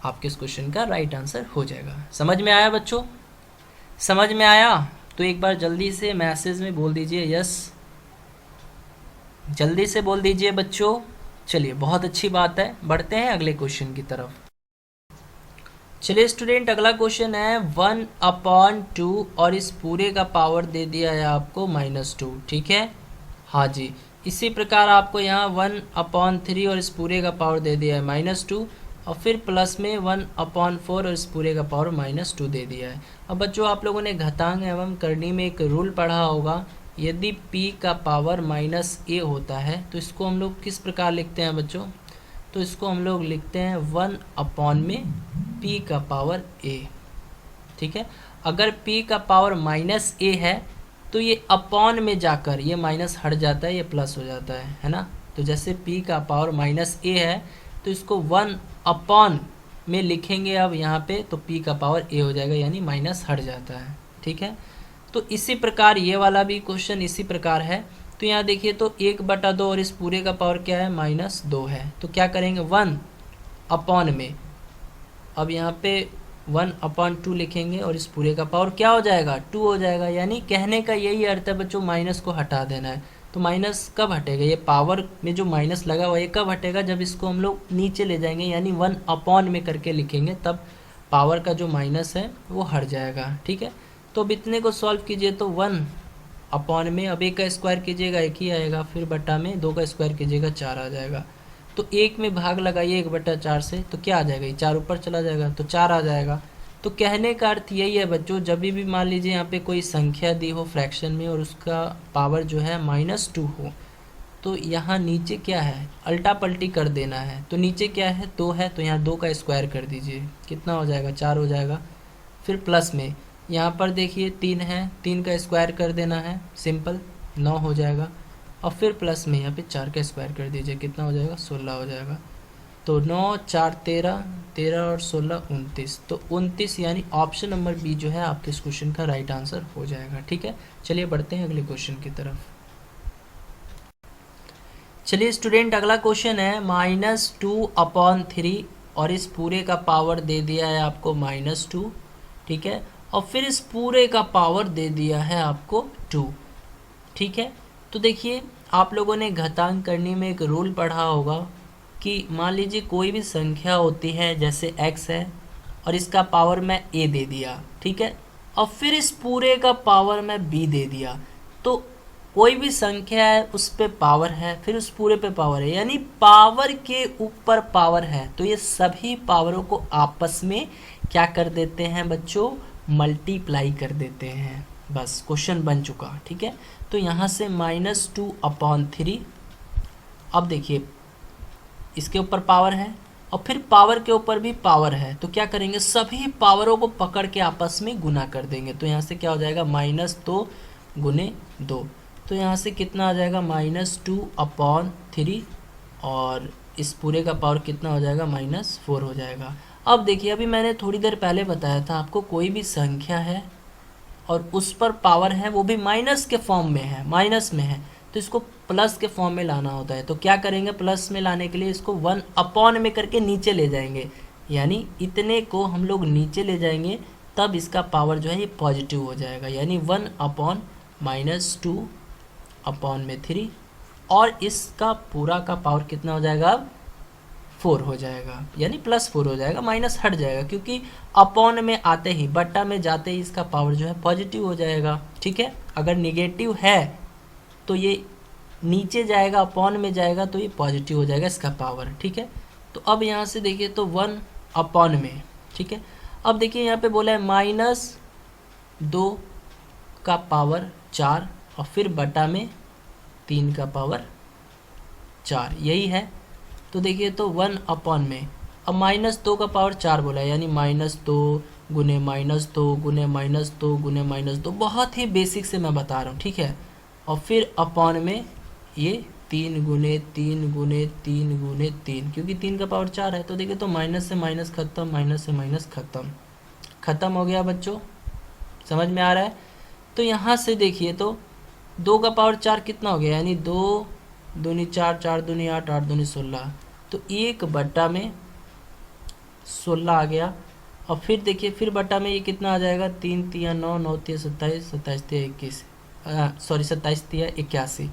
आपके इस क्वेश्चन का राइट आंसर हो जाएगा। समझ में आया बच्चों, समझ में आया? तो एक बार जल्दी से मैसेज में बोल दीजिए यस, जल्दी से बोल दीजिए बच्चों। चलिए बहुत अच्छी बात है, बढ़ते हैं अगले क्वेश्चन की तरफ। चलिए स्टूडेंट, अगला क्वेश्चन है 1/2 और इस पूरे का पावर दे दिया है आपको -2। ठीक है, हाँ जी। इसी प्रकार आपको यहाँ 1/3 और इस पूरे का पावर दे दिया है -2 और फिर प्लस में 1/4 और इस पूरे का पावर -2 दे दिया है। अब बच्चों आप लोगों ने घातांक एवं करनी में एक रूल पढ़ा होगा, यदि p का पावर -a होता है तो इसको हम लोग किस प्रकार लिखते हैं बच्चों, तो इसको हम लोग लिखते हैं 1/p का पावर a। ठीक है, अगर p का पावर -a है तो ये अपॉन में जाकर ये माइनस हट जाता है, ये प्लस हो जाता है ना। तो जैसे p का पावर -a है तो इसको 1/, में लिखेंगे अब यहाँ पे, तो p का पावर a हो जाएगा, यानी माइनस हट जाता है। ठीक है, तो इसी प्रकार ये वाला भी क्वेश्चन इसी प्रकार है। तो यहाँ देखिए तो 1/2 और इस पूरे का पावर क्या है -2 है, तो क्या करेंगे 1/, में अब यहाँ पे 1/2 लिखेंगे और इस पूरे का पावर क्या हो जाएगा 2 हो जाएगा। यानी कहने का यही अर्थ है बच्चों, माइनस को हटा देना है। तो माइनस कब हटेगा, ये पावर में जो माइनस लगा हुआ ये कब हटेगा, जब इसको हम लोग नीचे ले जाएंगे, यानी 1/, में करके लिखेंगे, तब पावर का जो माइनस है वो हट जाएगा। ठीक है, तो अब इतने को सॉल्व कीजिए तो 1/, में अब 1 का स्क्वायर कीजिएगा 1 ही आएगा, फिर बटा में 2 का स्क्वायर कीजिएगा 4 आ जाएगा। तो 1 में भाग लगाइए 1/4 से, तो क्या आ जाएगा, ये 4 ऊपर चला जाएगा तो 4 आ जाएगा। तो कहने का अर्थ यही है बच्चों, जब भी मान लीजिए यहाँ पे कोई संख्या दी हो फ्रैक्शन में और उसका पावर जो है -2 हो, तो यहाँ नीचे क्या है अल्टा पल्टी कर देना है। तो नीचे क्या है 2 है, तो यहाँ 2 का स्क्वायर कर दीजिए, कितना हो जाएगा 4 हो जाएगा। फिर प्लस में यहाँ पर देखिए 3 है, 3 का स्क्वायर कर देना है, सिंपल 9 हो जाएगा। और फिर प्लस में यहाँ पे 4 का स्क्वायर कर दीजिए, कितना हो जाएगा 16 हो जाएगा। तो 9 4 13, 13 और 16 29, तो 29 यानी ऑप्शन नंबर बी जो है आपके इस क्वेश्चन का राइट आंसर हो जाएगा। ठीक है, चलिए बढ़ते हैं अगले क्वेश्चन की तरफ। चलिए स्टूडेंट, अगला क्वेश्चन है -2/3 और इस पूरे का पावर दे दिया है आपको -2। ठीक है, और फिर इस पूरे का पावर दे दिया है आपको 2। ठीक है, तो देखिए आप लोगों ने घातांक करनी में एक रूल पढ़ा होगा कि मान लीजिए कोई भी संख्या होती है, जैसे x है और इसका पावर मैं a दे दिया। ठीक है, और फिर इस पूरे का पावर मैं b दे दिया। तो कोई भी संख्या है उस पे पावर है, फिर उस पूरे पे पावर है, यानी पावर के ऊपर पावर है, तो ये सभी पावरों को आपस में क्या कर देते हैं बच्चों, मल्टीप्लाई कर देते हैं। बस क्वेश्चन बन चुका, ठीक है। तो यहाँ से -2/3। अब देखिए इसके ऊपर पावर है और फिर पावर के ऊपर भी पावर है, तो क्या करेंगे, सभी पावरों को पकड़ के आपस में गुना कर देंगे। तो यहाँ से क्या हो जाएगा, -2 गुने 2। तो यहाँ से कितना आ जाएगा, -2/3, और इस पूरे का पावर कितना हो जाएगा, -4 हो जाएगा। अब देखिए, अभी मैंने थोड़ी देर पहले बताया था आपको, कोई भी संख्या है और उस पर पावर है, वो भी माइनस के फॉर्म में है, माइनस में है, तो इसको प्लस के फॉर्म में लाना होता है। तो क्या करेंगे, प्लस में लाने के लिए इसको 1/, में करके नीचे ले जाएंगे, यानी इतने को हम लोग नीचे ले जाएंगे, तब इसका पावर जो है ये पॉजिटिव हो जाएगा, यानी 1/-2/3, और इसका पूरा का पावर कितना हो जाएगा, अब 4 हो जाएगा, यानी +4 हो जाएगा, माइनस हट जाएगा, क्योंकि अपॉन में आते ही, बट्टा में जाते ही इसका पावर जो है पॉजिटिव हो जाएगा, ठीक है। अगर निगेटिव है तो ये नीचे जाएगा, अपॉन में जाएगा तो ये पॉजिटिव हो जाएगा इसका पावर, ठीक है। तो अब यहाँ से देखिए, तो 1/, में, ठीक है। अब देखिए यहाँ पे बोला है -2 का पावर 4 और फिर बटा में 3 का पावर 4, यही है। तो देखिए, तो 1/, में अब -2 का पावर 4 बोला है, यानी -2 गुने -2 गुने -2 गुने -2, बहुत ही बेसिक से मैं बता रहा हूँ, ठीक है। और फिर अपॉन में ये 3 गुने 3 गुने 3 गुने 3, क्योंकि 3 का पावर 4 है। तो देखिए, तो माइनस से माइनस खत्म, माइनस से माइनस खत्म, खत्म हो गया बच्चों, समझ में आ रहा है। तो यहाँ से देखिए, तो 2 का पावर 4 कितना हो गया, यानी 2 दूनी 4, 4 दूनी 8, 8 दूनी 16, तो 1/, में 16 आ गया। और फिर देखिए, फिर बटा में ये कितना आ जाएगा, 3 तिया 9, 9 तिया 27, 27 तिया 21, सॉरी 27 तिया 81,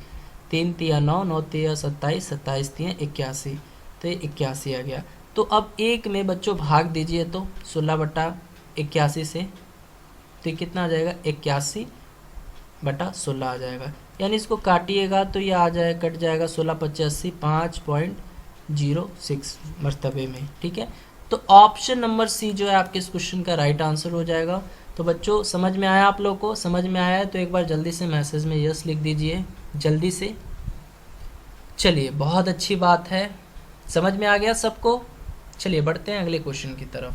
3 तिया 9, 9 तिया 27, 27 तिया 81, तो ये 81 आ गया। तो अब 1 में बच्चों भाग दीजिए, तो 16/81 से, तो ये कितना आ जाएगा, 81/16 आ जाएगा, यानी इसको काटिएगा तो ये आ जाए, कट जाएगा 16×5 = 5.06 मरतबे में, ठीक है। तो ऑप्शन नंबर सी जो है आपके इस क्वेश्चन का राइट आंसर हो जाएगा। तो बच्चों समझ में आया, आप लोग को समझ में आया है तो एक बार जल्दी से मैसेज में यस लिख दीजिए, जल्दी से। चलिए, बहुत अच्छी बात है, समझ में आ गया सबको। चलिए बढ़ते हैं अगले क्वेश्चन की तरफ।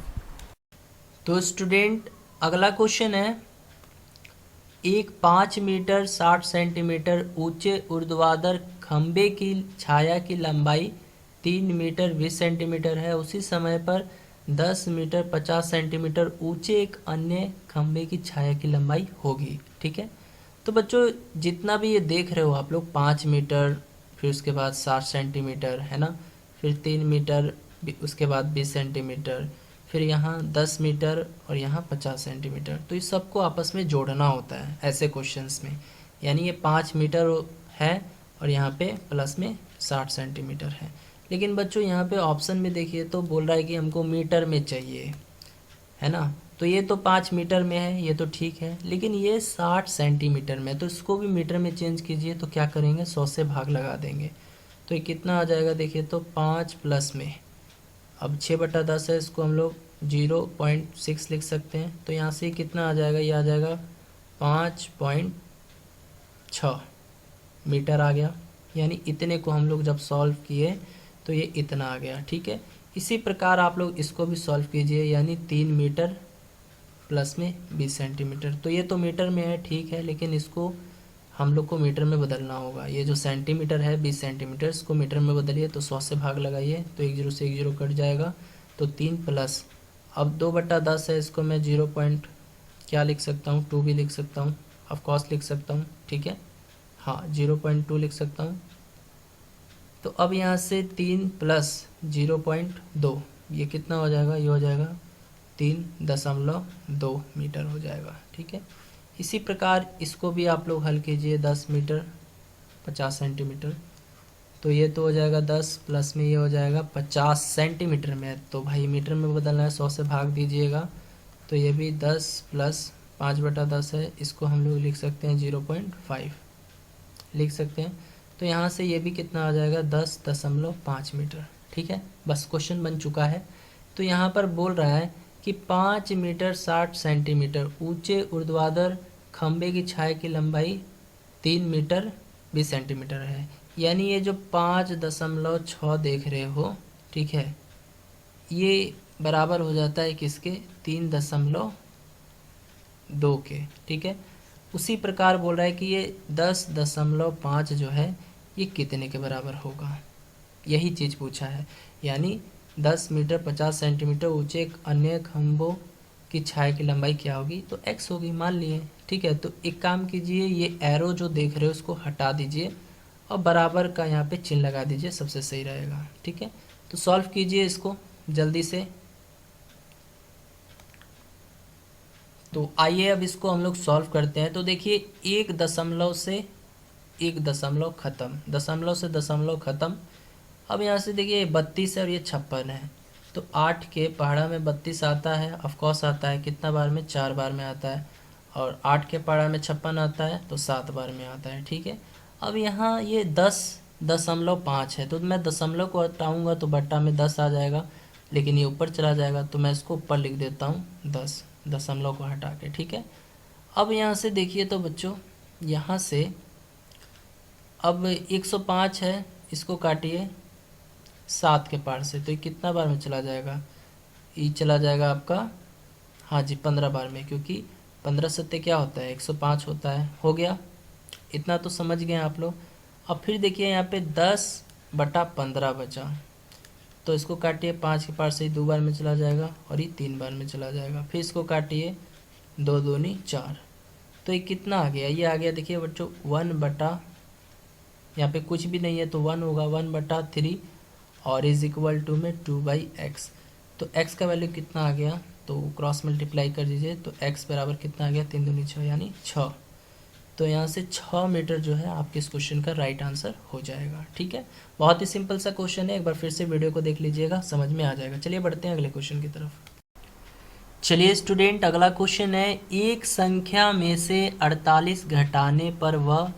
तो स्टूडेंट, अगला क्वेश्चन है, एक 5 मीटर 60 सेंटीमीटर ऊंचे ऊर्ध्वाधर खंबे की छाया की लंबाई 3 मीटर 20 सेंटीमीटर है, उसी समय पर 10 मीटर 50 सेंटीमीटर ऊंचे एक अन्य खंबे की छाया की लंबाई होगी, ठीक है। तो बच्चों, जितना भी ये देख रहे हो आप लोग, 5 मीटर, फिर उसके बाद 60 सेंटीमीटर, है ना, फिर 3 मीटर, उसके बाद 20 सेंटीमीटर, फिर यहाँ 10 मीटर और यहाँ 50 सेंटीमीटर, तो इस सबको आपस में जोड़ना होता है ऐसे क्वेश्चंस में। यानी ये 5 मीटर है और यहाँ पे प्लस में 60 सेंटीमीटर है। लेकिन बच्चों यहाँ पे ऑप्शन में देखिए, तो बोल रहा है कि हमको मीटर में चाहिए, है ना। तो ये तो 5 मीटर में है, ये तो ठीक है, लेकिन ये 60 सेंटीमीटर में, तो इसको भी मीटर में चेंज कीजिए। तो क्या करेंगे, 100 से भाग लगा देंगे, तो ये कितना आ जाएगा, देखिए, तो 5 प्लस में, अब 6/10 है, इसको हम लोग 0.6 लिख सकते हैं। तो यहाँ से कितना आ जाएगा, ये आ जाएगा 5.6 मीटर आ गया, यानी इतने को हम लोग जब सॉल्व किए तो ये इतना आ गया, ठीक है। इसी प्रकार आप लोग इसको भी सॉल्व कीजिए, यानी 3 मीटर प्लस में 20 सेंटीमीटर। तो ये तो मीटर में है, ठीक है, लेकिन इसको हम लोग को मीटर में बदलना होगा। ये जो सेंटीमीटर है 20 सेंटीमीटर, इसको मीटर में बदलिए, तो 100 से भाग लगाइए, तो 1 0 से 1 0 कट जाएगा, तो 3 प्लस, अब 2/10 है, इसको मैं 0. क्या लिख सकता हूँ, 2 भी लिख सकता हूँ, ऑफकोर्स लिख सकता हूँ, ठीक है, हाँ 0.2 लिख सकता हूँ। तो अब यहाँ से 3 प्लस 0.2, ये कितना हो जाएगा, ये हो जाएगा 3.2 मीटर हो जाएगा, ठीक है। इसी प्रकार इसको भी आप लोग हल कीजिए, 10 मीटर 50 सेंटीमीटर, तो ये तो हो जाएगा 10 प्लस में ये हो जाएगा 50 सेंटीमीटर में, तो भाई मीटर में बदलना है, 100 से भाग दीजिएगा, तो ये भी 10 प्लस 5/10 है, इसको हम लोग लिख सकते हैं 0.5 लिख सकते हैं। तो यहाँ से ये भी कितना आ जाएगा, 10.5 मीटर, ठीक है। बस क्वेश्चन बन चुका है। तो यहाँ पर बोल रहा है कि 5 मीटर 60 सेंटीमीटर ऊंचे ऊर्ध्वाधर खंबे की छाया की लंबाई 3 मीटर 20 सेंटीमीटर है। यानी ये जो 5.6 देख रहे हो, ठीक है, ये बराबर हो जाता है किसके, 3.2 के, ठीक है। उसी प्रकार बोल रहा है कि ये 10.5 जो है ये कितने के बराबर होगा, यही चीज़ पूछा है। यानी 10 मीटर 50 सेंटीमीटर ऊंचे अन्य खंभों की छाया की लंबाई क्या होगी, तो x होगी मान लिए, ठीक है। तो एक काम कीजिए, ये एरो जो देख रहे हो उसको हटा दीजिए और बराबर का यहाँ पे चिन्ह लगा दीजिए, सबसे सही रहेगा, ठीक है। तो सॉल्व कीजिए इसको जल्दी से। तो आइए अब इसको हम लोग सॉल्व करते हैं। तो देखिए 1 से 1 खत्म, दशमलव से दशमलव खत्म। अब यहाँ से देखिए 32 है और ये 56 है, तो 8 के पहाड़ा में 32 आता है, ऑफकोर्स आता है, कितना बार में, 4 बार में आता है। और 8 के पहाड़ा में 56 आता है तो 7 बार में आता है, ठीक है। अब यहाँ ये 10.5 है, तो मैं दशमलव को हटाऊँगा तो बट्टा में 10 आ जाएगा, लेकिन ये ऊपर चला जाएगा, तो मैं इसको ऊपर लिख देता हूँ 10, दशमलव को हटा के, ठीक है। अब यहाँ से देखिए तो बच्चों, यहाँ से अब 105 है, इसको काटिए 7 के पार से, तो ये कितना बार में चला जाएगा, ये चला जाएगा आपका, हाँ जी 15 बार में, क्योंकि 15 सत्ते क्या होता है, 105 होता है। हो गया, इतना तो समझ गए आप लोग। अब फिर देखिए यहाँ पे 10/15 बचा, तो इसको काटिए 5 के पार से ही 2 बार में चला जाएगा और ये 3 बार में चला जाएगा। फिर इसको काटिए 2 दूनी 4, तो ये कितना आ गया, ये आ गया देखिए बच्चों 1 यहाँ पे कुछ भी नहीं है तो 1 होगा, 1/3 और इज इक्वल टू में 2/x। तो x का वैल्यू कितना आ गया, तो क्रॉस मल्टीप्लाई कर दीजिए, तो x बराबर कितना आ गया, 3 दूनी 6 यानी 6। तो यहाँ से 6 मीटर जो है आपके इस क्वेश्चन का राइट आंसर हो जाएगा, ठीक है। बहुत ही सिंपल सा क्वेश्चन है, एक बार फिर से वीडियो को देख लीजिएगा, समझ में आ जाएगा। चलिए बढ़ते हैं अगले क्वेश्चन की तरफ। चलिए स्टूडेंट, अगला क्वेश्चन है, एक संख्या में से 48 घटाने पर वह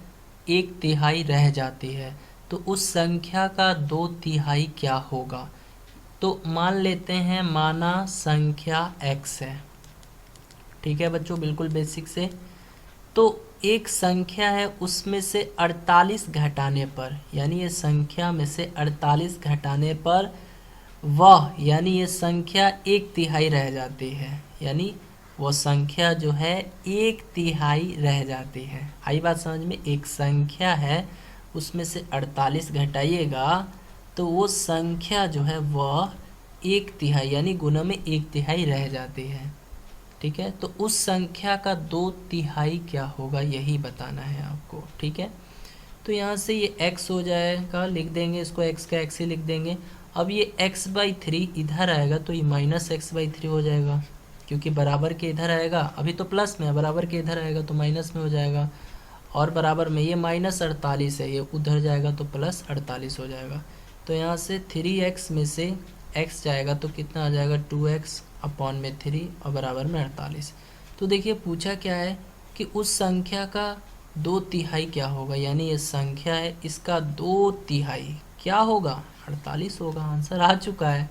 1/3 रह जाती है, तो उस संख्या का 2/3 क्या होगा। तो मान लेते हैं, माना संख्या x है, ठीक है बच्चों, बिल्कुल बेसिक से। तो एक संख्या है, उसमें से 48 घटाने पर, यानी ये संख्या में से 48 घटाने पर वह, यानी ये संख्या 1/3 रह जाती है, यानी वो संख्या जो है 1/3 रह जाती है। आई बात समझ में, एक संख्या है उसमें से 48 घटाइएगा तो वो संख्या जो है वह 1/3 यानी गुना में 1/3 रह जाती है, ठीक है। तो उस संख्या का 2/3 क्या होगा, यही बताना है आपको, ठीक है। तो यहाँ से ये x हो जाएगा, लिख देंगे इसको, x का x ही लिख देंगे। अब ये x/3 इधर आएगा तो ये -x/3 हो जाएगा, क्योंकि बराबर के इधर आएगा, अभी तो प्लस में है, बराबर के इधर आएगा तो माइनस में हो जाएगा। और बराबर में ये -48 है, ये उधर जाएगा तो +48 हो जाएगा। तो यहाँ से 3x में से x जाएगा तो कितना आ जाएगा, 2x/3 और बराबर में 48। तो देखिए पूछा क्या है कि उस संख्या का 2/3 क्या होगा, यानी ये संख्या है, इसका 2/3 क्या होगा, 48 होगा। आंसर आ चुका है।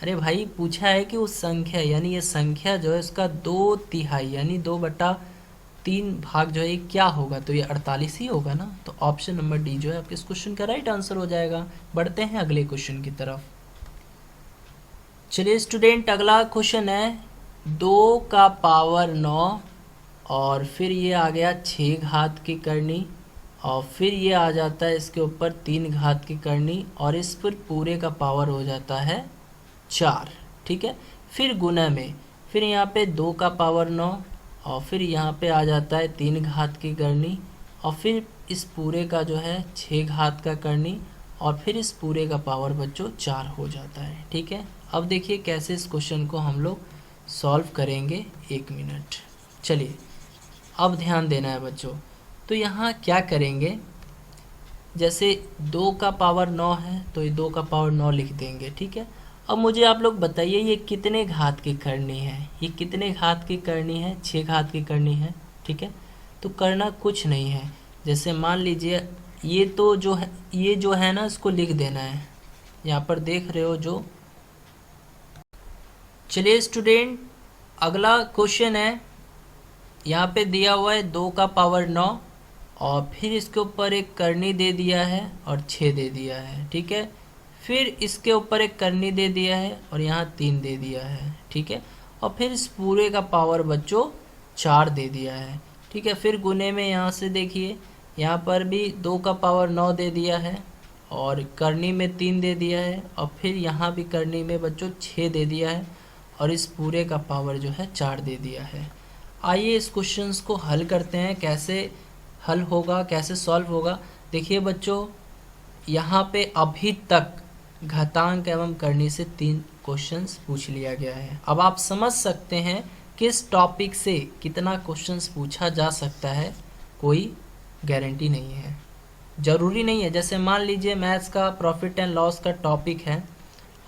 अरे भाई पूछा है कि उस संख्या, यानी ये संख्या जो है उसका 2/3 यानी 2/3 भाग जो है क्या होगा, तो ये 48 ही होगा ना। तो ऑप्शन नंबर डी जो है आपके इस क्वेश्चन का राइट आंसर हो जाएगा। बढ़ते हैं अगले क्वेश्चन की तरफ। चलिए स्टूडेंट, अगला क्वेश्चन है 2 का पावर 9 और फिर ये आ गया 6 घात की करनी और फिर ये आ जाता है इसके ऊपर 3 घात की करनी और इस पर पूरे का पावर हो जाता है 4, ठीक है। फिर गुना में, फिर यहाँ पे 2 का पावर 9 और फिर यहाँ पे आ जाता है 3 घात की करनी और फिर इस पूरे का जो है 6 घात का करनी और फिर इस पूरे का पावर बच्चों 4 हो जाता है, ठीक है। अब देखिए कैसे इस क्वेश्चन को हम लोग सॉल्व करेंगे, 1 मिनट। चलिए अब ध्यान देना है बच्चों। तो यहाँ क्या करेंगे, जैसे 2 का पावर 9 है तो ये 2 का पावर 9 लिख देंगे, ठीक है। अब मुझे आप लोग बताइए ये कितने घात की करनी है, ये कितने घात की करनी है, 6 घात की करनी है, ठीक है। तो करना कुछ नहीं है, जैसे मान लीजिए ये तो जो है, ये जो है ना इसको लिख देना है, यहाँ पर देख रहे हो जो, चलिए स्टूडेंट, अगला क्वेश्चन है, यहाँ पे दिया हुआ है 2 का पावर 9 और फिर इसके ऊपर एक करनी दे दिया है और 6 दे दिया है, ठीक है। फिर इसके ऊपर एक करनी दे दिया है और यहाँ 3 दे दिया है, ठीक है। और फिर इस पूरे का पावर बच्चों 4 दे दिया है, ठीक है। फिर गुने में यहाँ से देखिए, यहाँ पर भी 2 का पावर 9 दे दिया है और करनी में 3 दे दिया है और फिर यहाँ भी करनी में बच्चों 6 दे दिया है और इस पूरे का पावर जो है 4 दे दिया है। आइए इस क्वेश्चंस को हल करते हैं, कैसे हल होगा, कैसे सॉल्व होगा। देखिए बच्चों, यहाँ पे अभी तक घातांक एवं करनी से 3 क्वेश्चंस पूछ लिया गया है। अब आप समझ सकते हैं किस टॉपिक से कितना क्वेश्चंस पूछा जा सकता है, कोई गारंटी नहीं है, ज़रूरी नहीं है। जैसे मान लीजिए मैथ्स का प्रॉफिट एंड लॉस का टॉपिक है,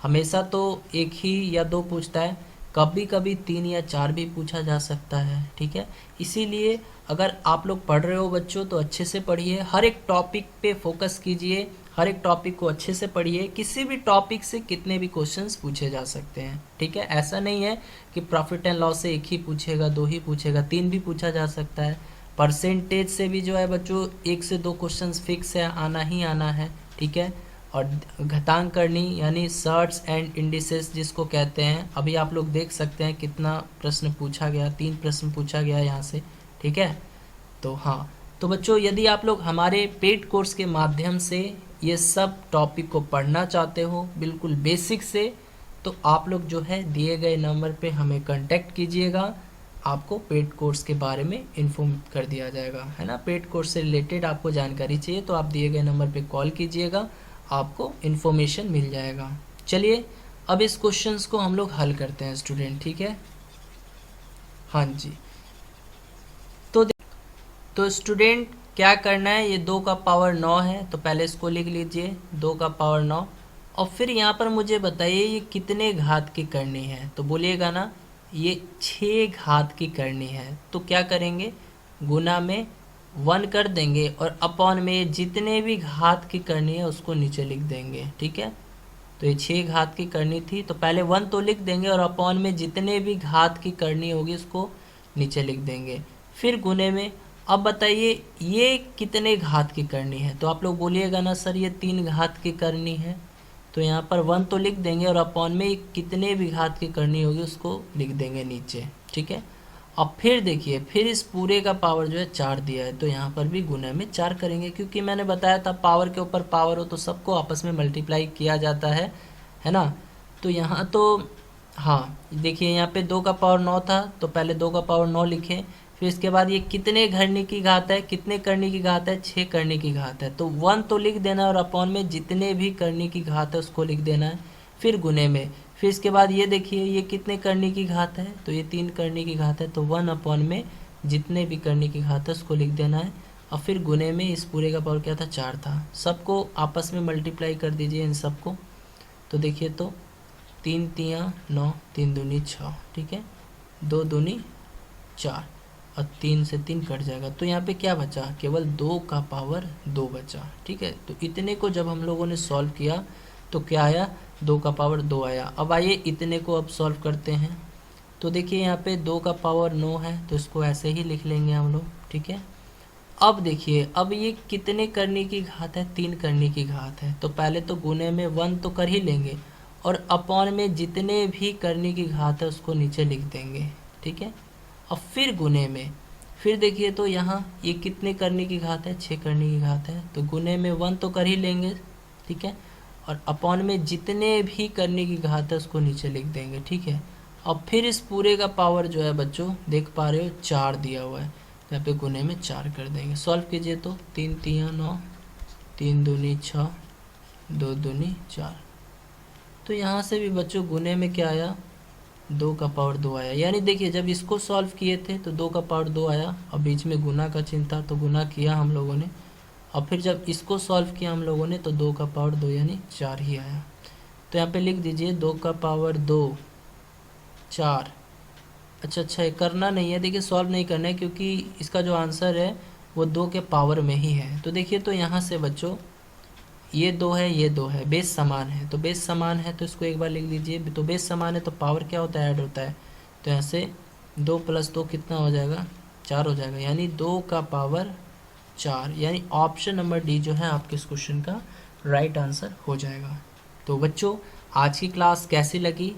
हमेशा तो 1 ही या 2 पूछता है, कभी कभी 3 या 4 भी पूछा जा सकता है, ठीक है। इसीलिए अगर आप लोग पढ़ रहे हो बच्चों तो अच्छे से पढ़िए, हर एक टॉपिक पे फोकस कीजिए, हर एक टॉपिक को अच्छे से पढ़िए। किसी भी टॉपिक से कितने भी क्वेश्चंस पूछे जा सकते हैं, ठीक है। ऐसा नहीं है कि प्रॉफिट एंड लॉस से 1 ही पूछेगा, 2 ही पूछेगा, 3 भी पूछा जा सकता है। परसेंटेज से भी जो है बच्चों 1 से 2 क्वेश्चंस फिक्स है, आना ही आना है, ठीक है। और घातांक करनी यानी सर्ट्स एंड इंडिसेस जिसको कहते हैं, अभी आप लोग देख सकते हैं कितना प्रश्न पूछा गया, 3 प्रश्न पूछा गया यहाँ से, ठीक है। तो हाँ, तो बच्चों यदि आप लोग हमारे पेड कोर्स के माध्यम से ये सब टॉपिक को पढ़ना चाहते हो बिल्कुल बेसिक से, तो आप लोग जो है दिए गए नंबर पे हमें कांटेक्ट कीजिएगा, आपको पेड कोर्स के बारे में इन्फॉर्म कर दिया जाएगा, है ना। पेड कोर्स से रिलेटेड आपको जानकारी चाहिए तो आप दिए गए नंबर पे कॉल कीजिएगा, आपको इन्फॉर्मेशन मिल जाएगा। चलिए अब इस क्वेश्चंस को हम लोग हल करते हैं स्टूडेंट, ठीक है। हाँ जी, तो स्टूडेंट क्या करना है, ये 2 का पावर 9 है तो पहले इसको लिख लीजिए 2 का पावर 9 और फिर यहाँ पर मुझे बताइए ये कितने घात की करनी है, तो बोलिएगा ना ये 6 घात की करनी है। तो क्या करेंगे, गुना में 1 कर देंगे और अपॉन में जितने भी घात की करनी है उसको नीचे लिख देंगे, ठीक है। तो ये 6 घात की करनी थी तो पहले 1 तो लिख देंगे और अपॉन में जितने भी घात की करनी होगी उसको नीचे लिख देंगे, फिर गुने में। अब बताइए ये कितने घात की करनी है, तो आप लोग बोलिएगा ना सर ये 3 घात की करनी है, तो यहाँ पर 1 तो लिख देंगे और अपॉन में कितने भी घात की करनी होगी उसको लिख देंगे नीचे, ठीक है। अब फिर देखिए, फिर इस पूरे का पावर जो है 4 दिया है तो यहाँ पर भी गुना में 4 करेंगे, क्योंकि मैंने बताया था पावर के ऊपर पावर हो तो सबको आपस में मल्टीप्लाई किया जाता है ना। तो यहाँ तो हाँ देखिए, यहाँ पे 2 का पावर 9 था तो पहले 2 का पावर 9 लिखें, फिर इसके बाद ये कितने करने की घात है, कितने करने की घात है, 6 करने की घात है, तो 1 तो लिख देना है और अपॉन में जितने भी करने की घात है उसको लिख देना है, फिर गुने में। फिर इसके बाद ये देखिए ये कितने करने की घात है, तो ये 3 करने की घात है, तो 1 अपॉन में जितने भी करने की घात है उसको लिख देना है और फिर गुने में इस पूरे का पावर क्या था, 4 था। सबको आपस में मल्टीप्लाई कर दीजिए इन सबको, तो देखिए तो 3 तियाँ 9, 3 दूनी 6, ठीक है, 2 दूनी 4 और 3 से 3 कट जाएगा, तो यहाँ पे क्या बचा, केवल 2 का पावर 2 बचा, ठीक है। तो इतने को जब हम लोगों ने सॉल्व किया तो क्या आया, 2 का पावर 2 आया। अब आइए इतने को अब सॉल्व करते हैं, तो देखिए यहाँ पे 2 का पावर 9 है तो इसको ऐसे ही लिख लेंगे हम लोग, ठीक है। अब देखिए, अब ये कितने करने की घात है, 3 करने की घात है, तो पहले तो गुने में 1 तो कर ही लेंगे और अपॉन में जितने भी करने की घात है उसको नीचे लिख देंगे, ठीक है। अब फिर गुने में, फिर देखिए तो यहाँ ये कितने करने की घात है, 6 करने की घात है, तो गुने में 1 तो कर ही लेंगे, ठीक है, और अपॉन में जितने भी करने की घात है उसको नीचे लिख देंगे, ठीक है। अब फिर इस पूरे का पावर जो है बच्चों देख पा रहे हो 4 दिया हुआ है, तो यहाँ पे गुने में 4 कर देंगे। सॉल्व कीजिए तो 3 तियाँ 9, 3 दूनी 6, 2 दूनी 4, तो यहाँ से भी बच्चों गुने में क्या आया, 2 का पावर 2 आया। यानी देखिए जब इसको सॉल्व किए थे तो 2 का पावर 2 आया और बीच में गुना का चिन्ह था तो गुना किया हम लोगों ने, और फिर जब इसको सॉल्व किया हम लोगों ने तो 2 का पावर 2 यानी 4 ही आया। तो यहाँ पे लिख दीजिए 2 का पावर 2 4। अच्छा ये करना नहीं है, देखिए सॉल्व नहीं करना है क्योंकि इसका जो आंसर है वो 2 के पावर में ही है। तो देखिए तो यहाँ से बच्चों ये 2 है, ये 2 है, बेस समान है, तो बेस समान है तो इसको एक बार लिख लीजिए। तो बेस समान है तो पावर क्या होता है, ऐड होता है। तो यहाँ से 2 + 2 कितना हो जाएगा, 4 हो जाएगा, यानी 2 का पावर 4, यानी ऑप्शन नंबर डी जो है आपके इस क्वेश्चन का राइट आंसर हो जाएगा। तो बच्चों आज की क्लास कैसी लगी?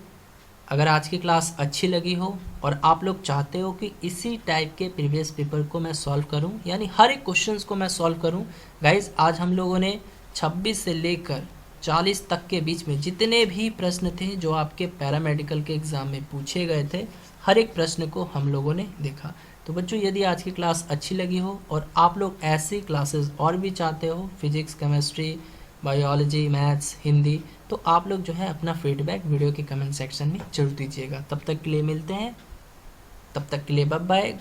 अगर आज की क्लास अच्छी लगी हो और आप लोग चाहते हो कि इसी टाइप के प्रीवियस पेपर को मैं सॉल्व करूं, यानी हर एक क्वेश्चंस को मैं सॉल्व करूं, गाइज आज हम लोगों ने 26 से लेकर 40 तक के बीच में जितने भी प्रश्न थे जो आपके पैरामेडिकल के एग्ज़ाम में पूछे गए थे, हर एक प्रश्न को हम लोगों ने देखा। तो बच्चों यदि आज की क्लास अच्छी लगी हो और आप लोग ऐसी क्लासेस और भी चाहते हो, physics, chemistry, biology, maths, Hindi, तो आप लोग जो है अपना फीडबैक वीडियो के कमेंट सेक्शन में जरूर दीजिएगा। तब तक के लिए मिलते हैं, तब तक के लिए बाय बाय।